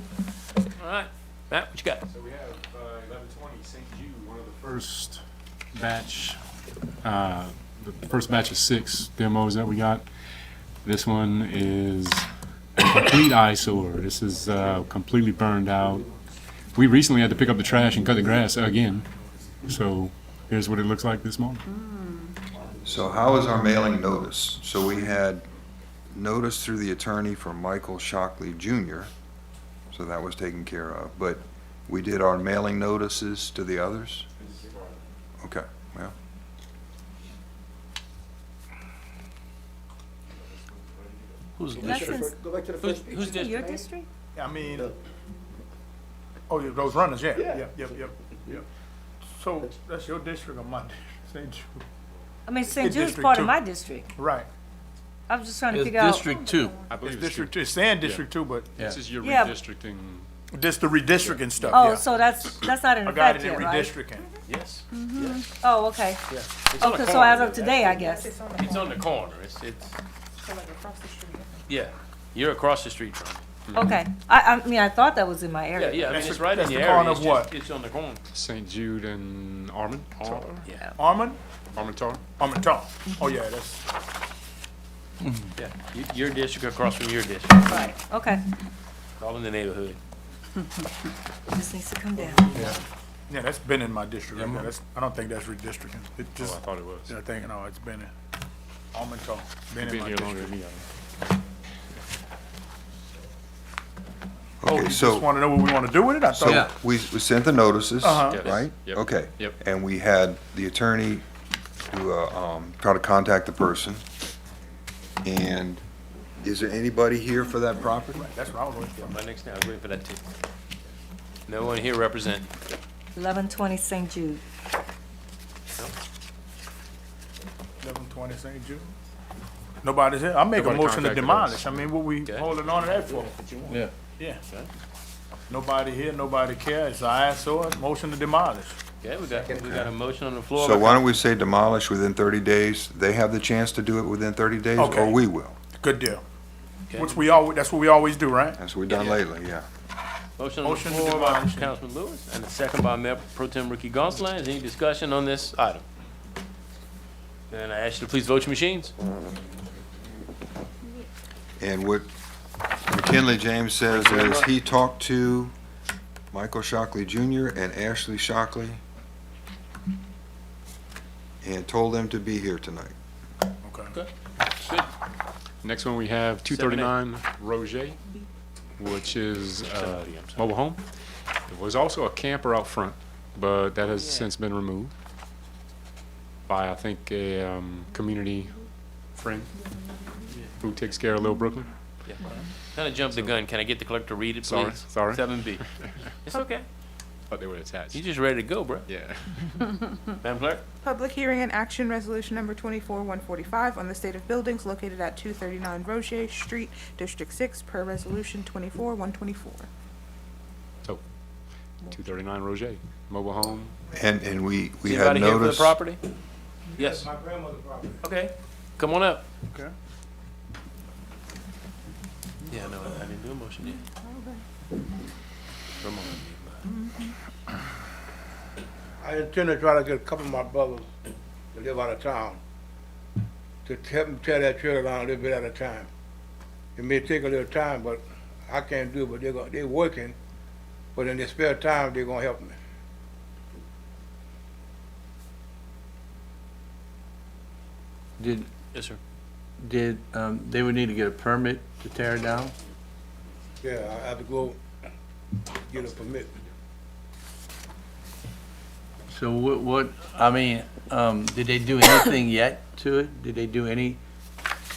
All right, Matt, what you got? So we have 1120 St. Jude, one of the first batch, the first batch of 6 demos that we got. This one is a complete eyesore. This is completely burned out. We recently had to pick up the trash and cut the grass again. So here's what it looks like this morning. So how is our mailing notice? So we had notice through the attorney for Michael Shockley Jr., so that was taken care of, but we did our mailing notices to the others? Okay, well, Who's That's district? in- Go back to the first page. Who's in your district? district? I mean, oh, yeah, those runners, yeah, yep. So that's your district or my district? St. Jude? I mean, St. It's Jude's District part 2. of my district. Right. I was just trying to It's figure out. District 2. I believe It's it's District 2, it's saying District 2, but This is your Yeah. redistricting. just the redistricting stuff, Oh, yeah. so that's not in I got effect it in yet, right? redistricting. Yes. Oh, okay. Yeah. It's on the Okay, so corner. as of today, I guess. It's on the It's on the corner. corner. It's, So like across the street. yeah. You're across the street from it. Okay. I mean, I thought that was in my Yeah, area. yeah, I mean, That's it's the- right in that's the the area. corner It's of just, what? it's on the corner. St. Jude and Armand? Yeah. Armand? Armantar? Armand. Oh, yeah, that's, Yeah. Your district across from your district. Right, okay. All in the neighborhood. This needs to come down. yeah, that's been in my district right there. That's, I don't think that's redistricting. It Oh, just, I thought it was. I think, no, it's been in, Armand, been in Been my here longer district. than me. I think. Oh, okay, you so. just wanna know what we wanna do with it? I So thought, we sent the notices, Uh-huh. Yes. right? Yep. Okay. Yep. And we had the attorney to try to contact the person. And is there anybody here for that property? that's what I was waiting for. Right next to, I was waiting for that too. No one here representing. 1120 St. Jude. 1120 St. Jude. Nobody's here. I make a Nobody motion to contacted demolish. us. I mean, what we Okay. holding on to that for? Yeah. Yeah. Nobody here, nobody care. It's an eyesore. Motion to demolish. Okay, we got a motion on the floor. So why don't we say demolish within 30 days? They have the chance to do it within 30 days, or Okay. we will. Good deal. Okay. Which we all, that's what we always do, right? That's what we've done lately, yeah. Motion on the Motion to floor by demolish. Councilman Lewis and a second by Mayor Pro Tem Ricky Gonsalas. Any discussion on this item? Then I ask you to please vote your machines. And what McKinley James says is he talked to Michael Shockley Jr. and Ashley Shockley and told them to be here tonight. Okay. Next one, we have 239 Roger. which is a mobile home. There was also a camper out front, but that has since been removed by, I think, a community friend who takes care of Little Brooklyn. Yeah. Kind of jumped the gun. Can I get the clerk to read it, Sorry, please? sorry. 7B. It's okay. But they were attached. You just ready to go, bro. Yeah. Madam Clerk? Public hearing and action resolution number 24-145 on the state of buildings located at 239 Roger Street, District 6, per resolution 24-124. So, 239 Roger, mobile home. And we Is had anybody here for the noticed. property? Yes. My grandmother's property. Okay. Come on up. Okay. Yeah, no, I didn't do a motion yet. Come on. I intend to try to get a couple of my brothers to live out of town, to help them tear that trailer down a little bit at a time. It may take a little time, but I can't do it, but they're working, but in their spare time, they're gonna help me. Did, Yes, sir. they would need to get a permit to tear it down? Yeah, I have to go get a permit. So what, I mean, did they do anything yet to it? Did they do any,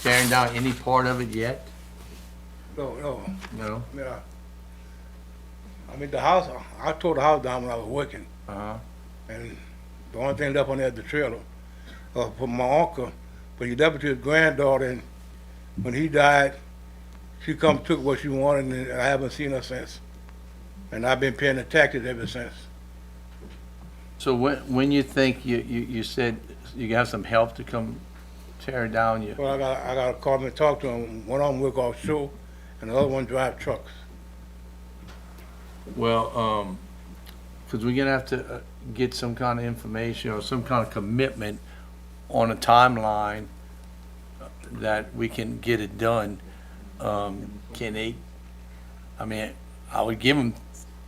tearing down any part of it yet? No, No? yeah. I mean, the house, I tore the house down when I was working, Uh-huh. and the only thing left on there is the trailer. For my uncle, but he left it to his granddaughter, and when he died, she come took what she wanted, and I haven't seen her since. And I've been paying the taxes ever since. So when you think, you said you have some help to come tear it down, you, Well, I gotta call them and talk to them. One of them work offshore, and the other one drive trucks. well, because we're gonna have to get some kind of information or some kind of commitment on a timeline that we can get it done. Can they, I mean, I would give them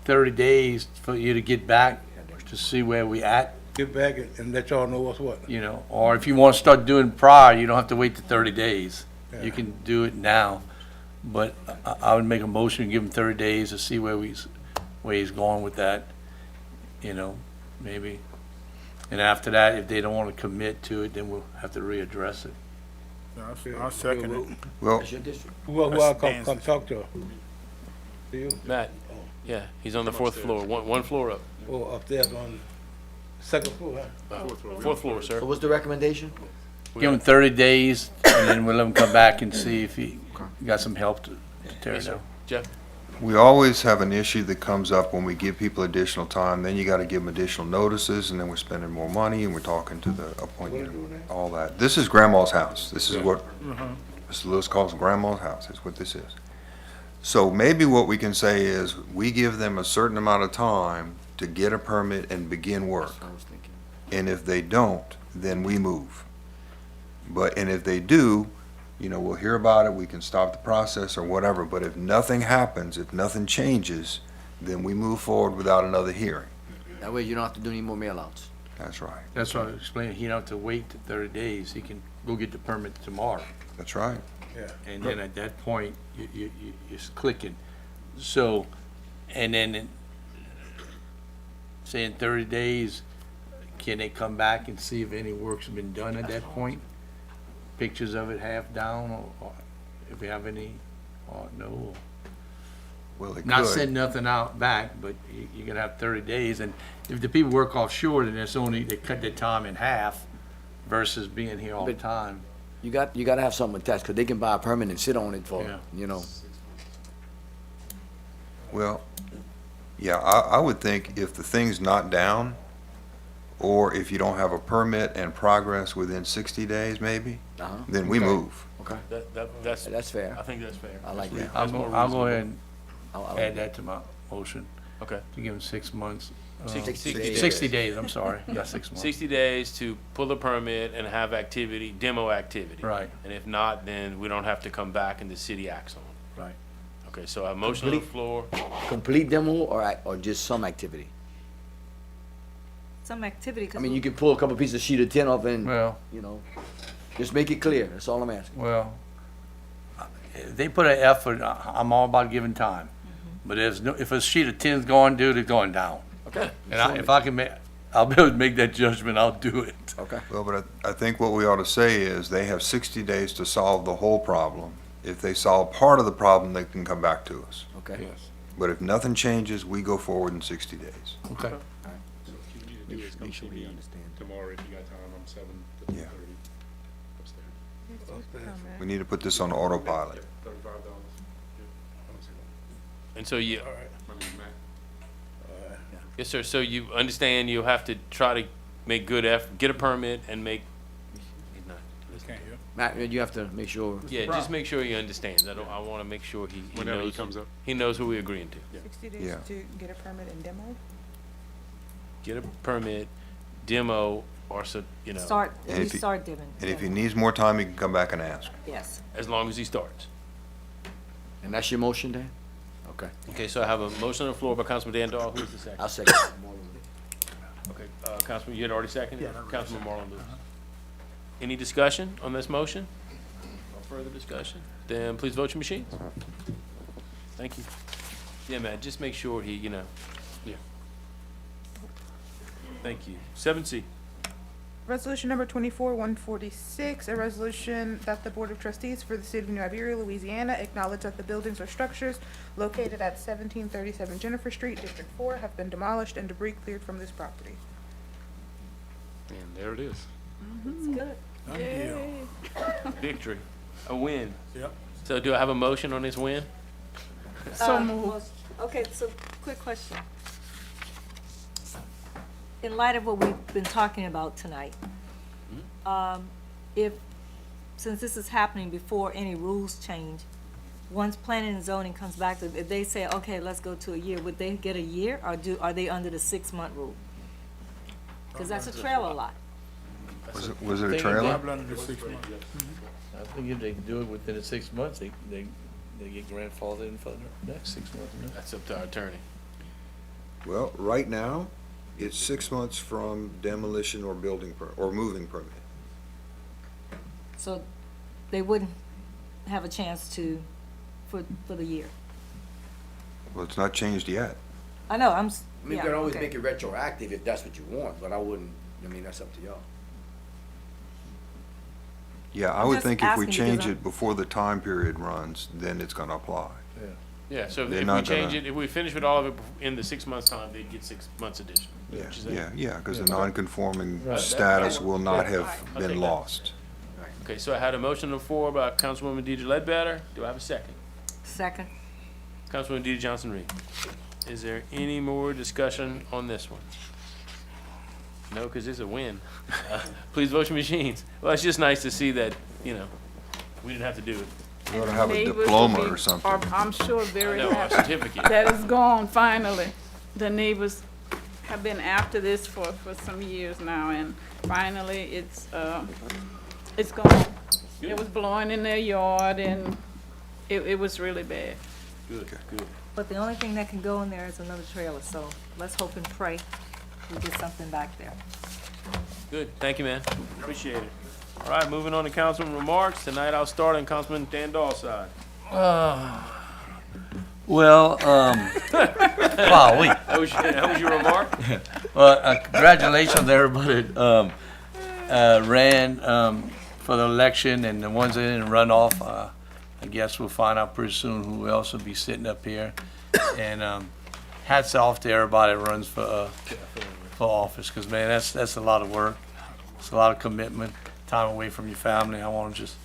30 days for you to get back to see where we at, Get back and let y'all know what's what. you know, or if you want to start doing prior, you don't have to wait the 30 days. Yeah. You can do it now, but I would make a motion and give him 30 days to see where he's going with that, you know, maybe. And after that, if they don't want to commit to it, then we'll have to readdress it. I'll second it. Well, Who I'll come talk to? To you? Matt? Yeah, he's on the fourth floor, one floor up. Oh, upstairs on second floor, huh? Fourth floor, sir. So what's the recommendation? Give him 30 days, and then we'll let him come back and see if he got some help to tear Yes, it sir. down. Jeff? we always have an issue that comes up when we give people additional time, then you gotta give them additional notices, and then we're spending more money, and we're talking to the appointment, all that. This is grandma's house. This is what Mr. Lewis calls grandma's house, is what this is. So maybe what we can say is, we give them a certain amount of time to get a permit and begin work. I was thinking. And if they don't, then we move. And if they do, you know, we'll hear about it, we can stop the process or whatever, but if nothing happens, if nothing changes, then we move forward without another hearing. That way you don't have to do any more mail-outs. That's right. That's what I was explaining, he don't have to wait 30 days, he can go get the permit tomorrow. That's right. Yeah. And then at that point, you're clicking. So, and then, say in 30 days, can they come back and see if any work's been done at that point? Pictures of it half down, or if we have any, or no? Well, they Not could. send nothing out back, but you're gonna have 30 days, and if the people work offshore, then it's only, they cut their time in half versus being here all the But- time. You gotta have something attached, because they can buy a permit and sit on it for, Yeah. you know. Well, yeah, I would think if the thing's not down, or if you don't have a permit and progress within 60 days maybe, Uh-huh. then we Okay. move. Okay, That's, that's fair. I think that's fair. I like That's that. I'll more go reasonable. ahead and I like add that to my motion, Okay. to give them 6 months. 60 days. 60 days, I'm sorry, not 6 months. 60 days to pull a permit and have activity, demo activity. Right. And if not, then we don't have to come back and the city acts on it. Right. Okay, so a motion on the Complete- floor. Complete demo or just some activity? Some activity, I 'cause mean, you can pull a couple pieces of sheet of tin off and, Well, you know, just make it clear, that's all I'm asking. well, they put an effort, I'm all about giving time. But if a sheet of tin's going, dude, it's going down. Okay. And if I can make, I'll be able to make that judgment, I'll do it. Okay. Well, but I think what we ought to say is they have 60 days to solve the whole problem. If they solve part of the problem, they can come back to us. Okay. But if nothing changes, we go forward in 60 days. Okay. So if you need to do is come Make see sure we me understand. tomorrow if you got time. I'm 7 to Yeah. 30 upstairs. We need to put this on autopilot. $35. And so you, My name's Matt. yes, sir, so you understand you'll have to try to make good effort, get a permit and make, he's not listening. Matt, you have to make sure. Yeah, just make sure he understands. I wanna make sure he Whenever he knows, comes up. he knows who we're agreeing to. 60 days Yeah. to get a permit and demo? Get a permit, demo, or so, you know, Start, And we if you- start dimming. And if he needs more time, he can come back and ask. Yes. as long as he starts. And that's your motion, Dan? Okay. Okay, so I have a motion on the floor by Councilman Dan Dahl. Who's the second? I'll second. Okay, Councilman, you had already seconded? Councilman Marlon Lewis. Any discussion on this motion? No further discussion? Then please vote your machines. Thank you. Yeah, Matt, just make sure he, you know. Yeah. Thank you. 7C. Resolution number 24-146, a resolution that the Board of Trustees for the City of New Iberia, Louisiana, acknowledge that the buildings or structures located at 1737 Jennifer Street, District 4, have been demolished and debris cleared from this property. And there it is. It's good. Victory. A win. Yep. So do I have a motion on this win? So moved. Okay, so quick question. In light of what we've been talking about tonight, if, since this is happening before any rules change, once planning and zoning comes back, if they say, okay, let's go to a year, would they get a year, or are they under the 6-month rule? Because that's a trailer lot. Was it a trailer? I think if they do it within the 6 months, they get grandfathered in for the next 6 months. That's up to our attorney. Well, right now, it's 6 months from demolition or or moving permit. So they wouldn't have a chance to, for the year. Well, it's not changed yet. I know, I mean, you yeah, can always okay. make it retroactive if that's what you want, but I wouldn't, I mean, that's up to y'all. Yeah, I I'm would just think if we asking change because it before the time period runs, then it's gonna apply. Yeah, so if They're we not change gonna- it, if we finish with all of it in the 6 months' time, they'd get 6 months additional. Yeah, What you saying? yeah, because the non-conforming Right. status will not have I'll been take that. lost. Okay, so I had a motion on the floor by Councilwoman Deidre Ledbetter. Do I have a second? Second. Councilwoman Deidre Johnson-Reed. Is there any more discussion on this one? No, because it's a win. Please vote your machines. Well, it's just nice to see that, you know, we didn't have to do it. We ought to have a Neighbors will diploma be- or something. are, I'm sure I very know, our happy. certificate. That is gone finally. The neighbors have been after this for some years now, and finally it's gone. It was blowing in their yard, and it was really bad. Good, good. But the only thing that can go in there is another trailer, so let's hope and pray we get something back there. Good, thank you, man. Appreciate it. All right, moving on to councilman remarks. Tonight I'll start on Councilman Dan Dahl's side. Well, wow, That was your remark? well, congratulations to everybody that ran for the election and the ones that didn't run off. I guess we'll find out pretty soon who else will be sitting up here. And hats off to everybody that runs for office, because, man, that's a lot of work. It's a lot of commitment, time away from your family. I want to just,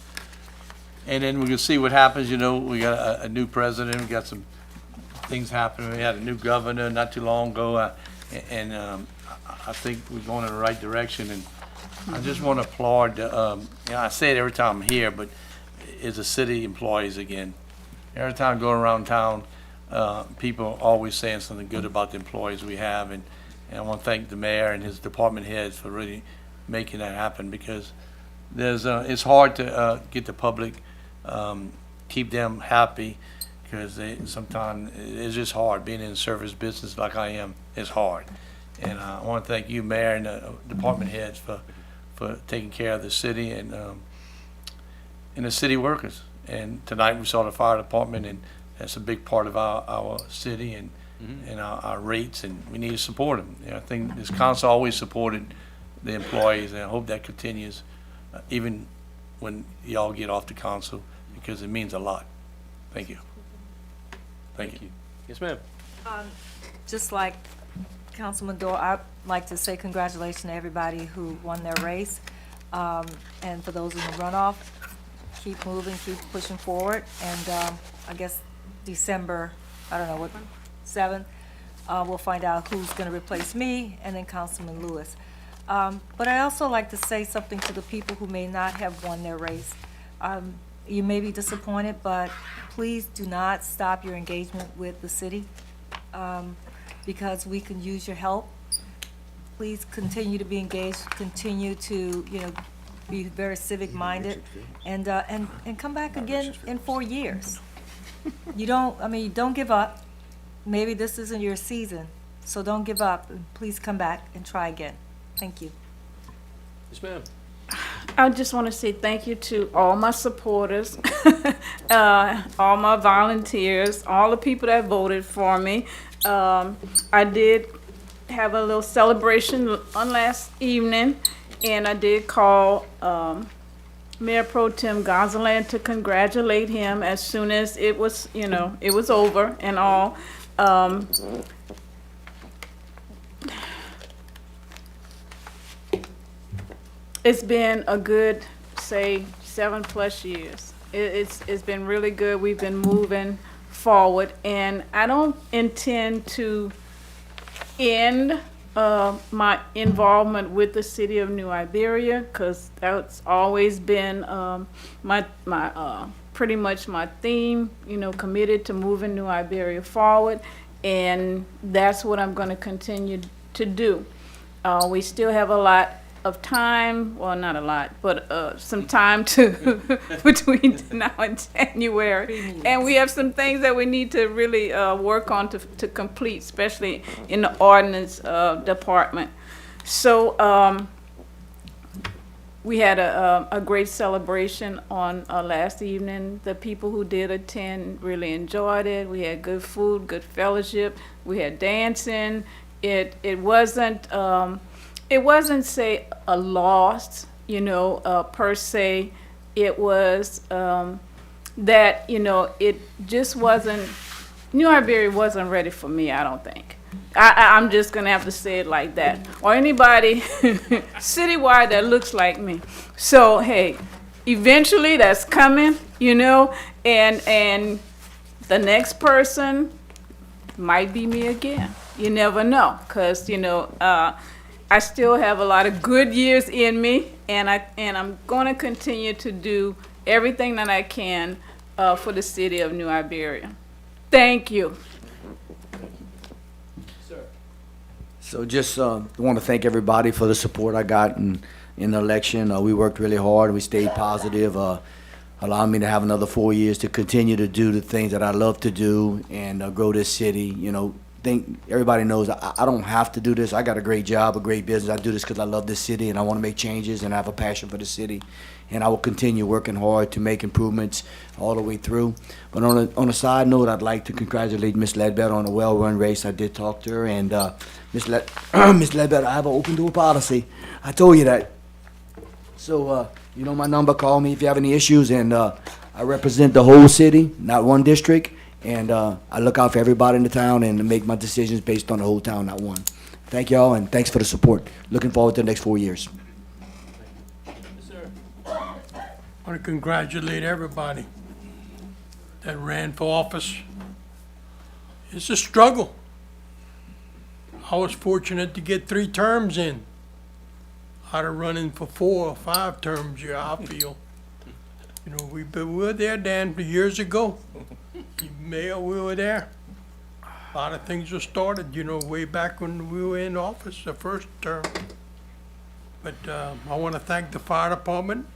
and then we can see what happens. You know, we got a new president, we got some things happening. We had a new governor not too long ago, and I think we're going in the right direction. And I just want to applaud, you know, I say it every time I'm here, but it's the city employees again. Every time I go around town, people are always saying something good about the employees we have, and I want to thank the mayor and his department heads for really making that happen, because it's hard to get the public, keep them happy, because sometimes it's just hard. Being in the service business like I am is hard. And I want to thank you, Mayor, and the department heads for taking care of the city and the city workers. And tonight we saw the fire department, and that's a big part of our city and our rates, and we need to support them. I think this council always supported the employees, and I hope that continues, even when y'all get off the council, because it means a lot. Thank you. Thank you. Yes, ma'am. Just like Councilman Dorr, I'd like to say congratulations to everybody who won their race. And for those in the runoff, keep moving, keep pushing forward. And I guess December, I don't know, what, 7th, we'll find out who's going to replace me, and then Councilman Lewis. But I also like to say something to the people who may not have won their race. You may be disappointed, but please do not stop your engagement with the city, because we can use your help. Please continue to be engaged, continue to, be very civic-minded, and come back again in 4 years. Don't give up. Maybe this isn't your season, so don't give up, and please come back and try again. Thank you. Yes, ma'am. I just want to say thank you to all my supporters, all my volunteers, all the people that voted for me. I did have a little celebration on last evening, and I did call Mayor Pro Tem Gonzalez to congratulate him as soon as it was, it was over and all. It's been a good, say, 7+ years. It's been really good. We've been moving forward, and I don't intend to end my involvement with the city of New Iberia, because that's always been my pretty much my theme. Committed to moving New Iberia forward, and that's what I'm going to continue to do. We still have a lot of time, well, not a lot, but some time to between now and January, and we have some things that we need to really work on to complete, especially in the ordinance department. So we had a great celebration on last evening. The people who did attend really enjoyed it. We had good food, good fellowship. We had dancing. It wasn't, say, a loss, per se. It was that, it just wasn't, New Iberia wasn't ready for me, I don't think. I'm just going to have to say it like that. Or anybody citywide that looks like me. So, hey, eventually that's coming, and the next person might be me again. You never know, because, I still have a lot of good years in me, and I'm going to continue to do everything that I can for the city of New Iberia. Thank you. So just want to thank everybody for the support I got in the election. We worked really hard. We stayed positive, allowing me to have another 4 years to continue to do the things that I love to do and grow this city. Think everybody knows I don't have to do this. I got a great job, a great business. I do this because I love this city and I want to make changes, and I have a passion for the city, and I will continue working hard to make improvements all the way through. But on a side note, I'd like to congratulate Ms. Ledbetter on a well-run race. I did talk to her, and Ms. Ledbetter, I have an open door policy. I told you that. So my number. Call me if you have any issues, and I represent the whole city, not one district. And I look out for everybody in the town and make my decisions based on the whole town, not one. Thank y'all, and thanks for the support. Looking forward to the next 4 years. Yes, sir. I want to congratulate everybody that ran for office. It's a struggle. I was fortunate to get 3 terms in. I'd have run in for 4 or 5 terms here, I feel. We were there, Dan, years ago. Mayor, we were there. A lot of things were started, way back when we were in office, the first term. But I want to thank the fire department.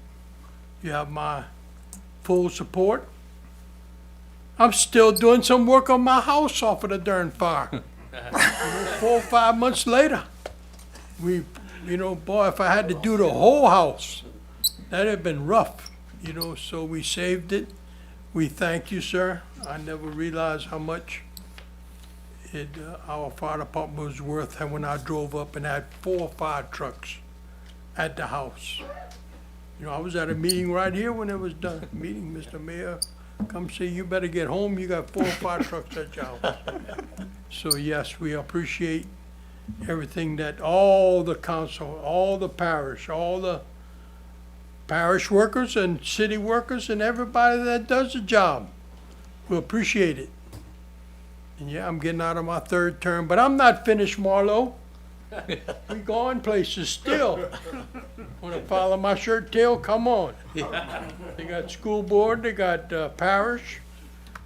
You have my full support. I'm still doing some work on my house off of the darn fire. 4 or 5 months later, boy, if I had to do the whole house, that'd have been rough, so we saved it. we thank you, sir. I never realized how much our fire department was worth when I drove up and had 4 fire trucks at the house. You know, I was at a meeting right here when it was done. Meeting, Mr. Mayor, come say, you better get home, you got 4 fire trucks at your house. So yes, we appreciate everything that all the council, all the parish workers and city workers and everybody that does the job. We appreciate it. And yeah, I'm getting out of my 3rd term, but I'm not finished, Marlo. We going places still. Want to follow my shirt tail? Come on. They got school board, they got parish,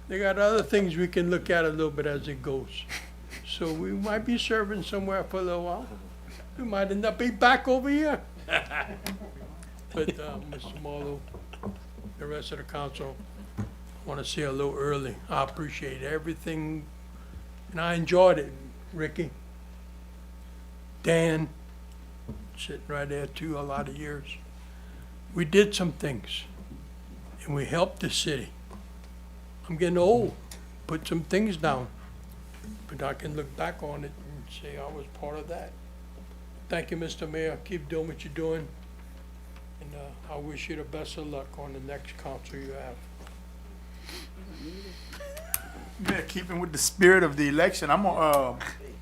they got other things we can look at a little bit as it goes. So we might be serving somewhere for a little while. We might end up be back over here. But Mr. Marlowe, the rest of the council, I want to see a little early. I appreciate everything, and I enjoyed it. Ricky, Dan, sitting right there too, a lot of years. We did some things, and we helped the city. I'm getting old, put some things down, but I can look back on it and say I was part of that. Thank you, Mr. Mayor. Keep doing what you're doing. And I wish you the best of luck on the next council you have. Yeah, keeping with the spirit of the election, I'm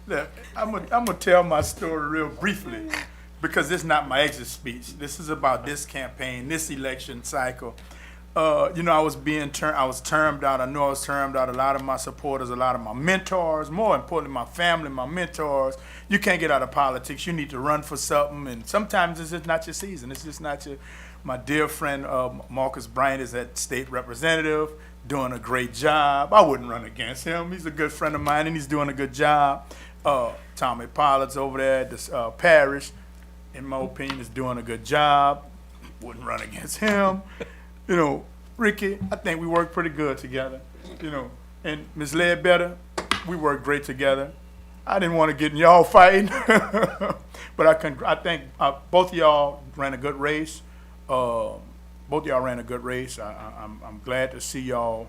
gonna tell my story real briefly because it's not my exit speech. This is about this campaign, this election cycle. You know, I was termed out. I know I was termed out. A lot of my supporters, a lot of my mentors, more importantly, my family, my mentors. You can't get out of politics. You need to run for something, and sometimes it's just not your season. It's just not your. My dear friend Marcus Bryant is that state representative, doing a great job. I wouldn't run against him. He's a good friend of mine, and he's doing a good job. Tommy Pollard's over there at the parish, in my opinion, is doing a good job. Wouldn't run against him. You know, Ricky, I think we work pretty good together. You know, and Ms. Ledbetter, we work great together. I didn't want to get in y'all fighting, but I think both of y'all ran a good race. I'm glad to see y'all.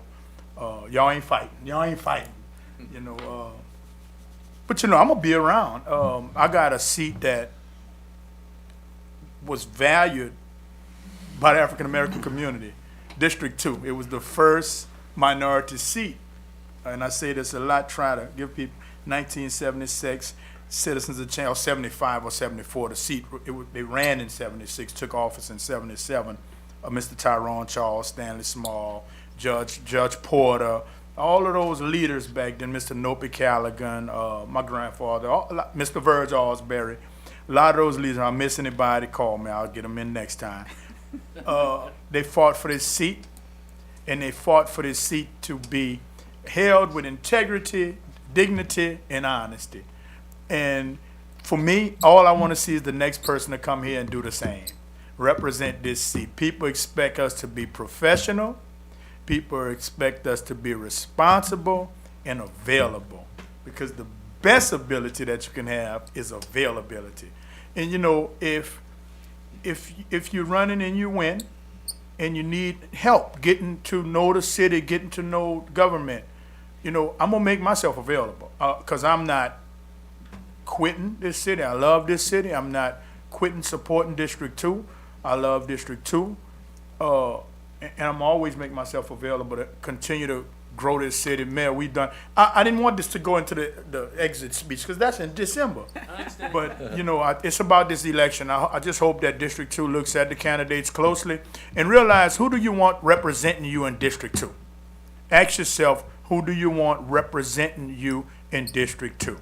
Y'all ain't fighting. You know, but you know, I'm gonna be around. I got a seat that was valued by the African American community, District 2. It was the first minority seat, and I say this a lot, try to give people 1976 Citizens of Change, or 75 or 74, the seat, they ran in 76, took office in 77. Mr. Tyrone Charles, Stanley Small, Judge Porter, all of those leaders back then, Mr. Nope Callaghan, my grandfather, Mr. Verge Osbury, a lot of those leaders. If I miss anybody, call me, I'll get them in next time. They fought for this seat, and they fought for this seat to be held with integrity, dignity, and honesty. And for me, all I want to see is the next person to come here and do the same. Represent this seat. People expect us to be professional. People expect us to be responsible and available, because the best ability that you can have is availability. And you know, if you're running and you win and you need help getting to know the city, getting to know government, you know, I'm gonna make myself available, because I'm not quitting this city. I love this city. I'm not quitting supporting District 2. I love District 2. And I'm always making myself available to continue to grow this city. Mayor, we done. I didn't want this to go into the exit speech, because that's in December. But, you know, it's about this election. I just hope that District 2 looks at the candidates closely and realize, who do you want representing you in District 2? Ask yourself, who do you want representing you in District 2?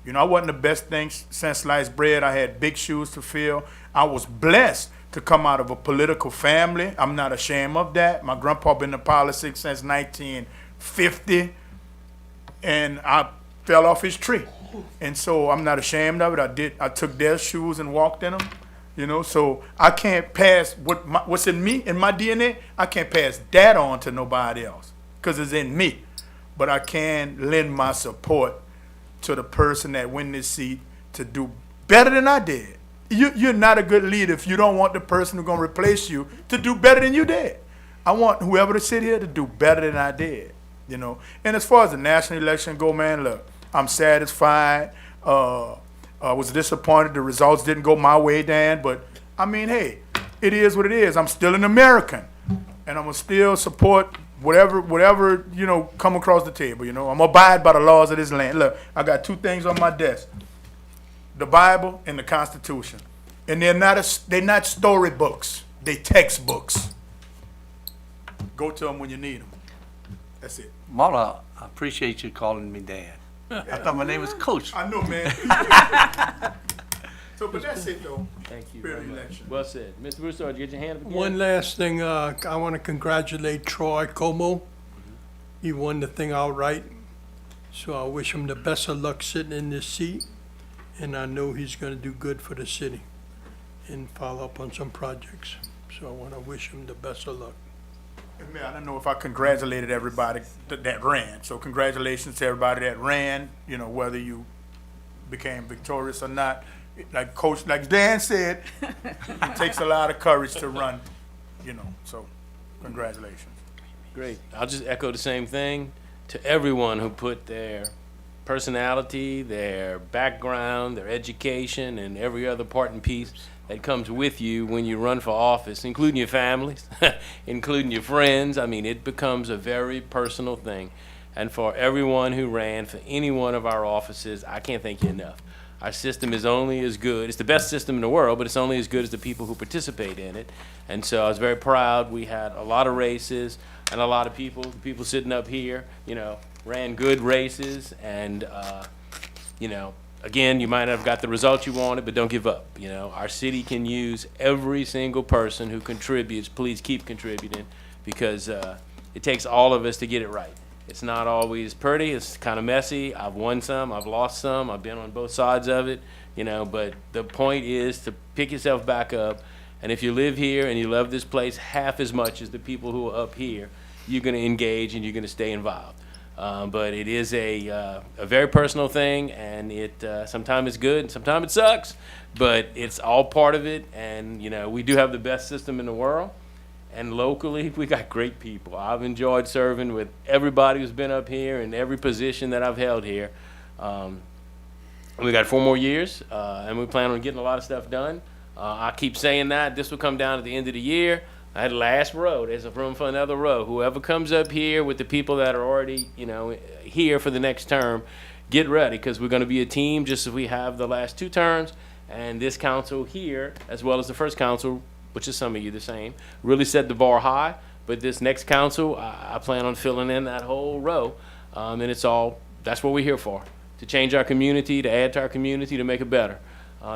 You know, I wasn't the best thing since sliced bread. I had big shoes to fill. I was blessed to come out of a political family. I'm not ashamed of that. My grandpa been in politics since 1950, and I fell off his tree. And so I'm not ashamed of it. I took their shoes and walked in them. You know, so I can't pass what's in me, in my DNA, I can't pass that on to nobody else, because it's in me. But I can lend my support to the person that win this seat to do better than I did. You're not a good leader if you don't want the person who's going to replace you to do better than you did. I want whoever to sit here to do better than I did, you know. And as far as the national election go, man, look, I'm satisfied. I was disappointed the results didn't go my way, Dan, but I mean, hey, it is what it is. I'm still an American, and I'm gonna still support whatever, you know, come across the table, you know. I'm gonna abide by the laws of this land. Look, I got two things on my desk: the Bible and the Constitution. And they're not storybooks. They textbooks. Go to them when you need them. That's it. Marla, I appreciate you calling me Dad. I thought my name was Coach. I know, man. So, but that's it, though. Thank you Fair very much. election. Well said. Mr. Broussard, did you get your hand up again? One last thing, I want to congratulate Troy Como. He won the thing outright, so I wish him the best of luck sitting in this seat, and I know he's going to do good for the city and follow up on some projects. So I want to wish him the best of luck. And man, I don't know if I congratulated everybody that ran. So congratulations to everybody that ran, you know, whether you became victorious or not. Like Dan said, it takes a lot of courage to run, you know, so congratulations. Great. I'll just echo the same thing to everyone who put their personality, their background, their education, and every other part and piece that comes with you when you run for office, including your families, including your friends. I mean, it becomes a very personal thing. And for everyone who ran for any one of our offices, I can't thank you enough. Our system is only as good, it's the best system in the world, but it's only as good as the people who participate in it. And so I was very proud. We had a lot of races and a lot of people, the people sitting up here, you know, ran good races. And, you know, again, you might not have got the result you wanted, but don't give up. You know, our city can use every single person who contributes. Please keep contributing, because it takes all of us to get it right. It's not always pretty. It's kind of messy. I've won some. I've lost some. I've been on both sides of it, you know, but the point is to pick yourself back up. And if you live here and you love this place half as much as the people who are up here, you're going to engage and you're going to stay involved. But it is a very personal thing, and it sometimes it's good and sometimes it sucks, but it's all part of it. And, you know, we do have the best system in the world. And locally, we got great people. I've enjoyed serving with everybody who's been up here in every position that I've held here. We got 4 more years, and we plan on getting a lot of stuff done. I keep saying that. This will come down at the end of the year. I had last row. There's a room for another row. Whoever comes up here with the people that are already, you know, here for the next term, get ready, because we're going to be a team just as we have the last 2 terms. And this council here, as well as the first council, which is some of you the same, really set the bar high. But this next council, I plan on filling in that whole row. And it's all, that's what we're here for, to change our community, to add to our community, to make it better.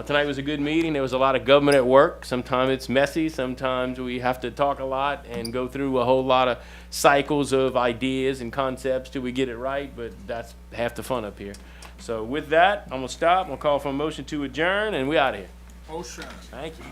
Tonight was a good meeting. There was a lot of government at work. Sometimes it's messy. Sometimes we have to talk a lot and go through a whole lot of cycles of ideas and concepts till we get it right. But that's half the fun up here. So with that, I'm going to stop. I'm going to call for a motion to adjourn, and we out of here. Motion. Thank you.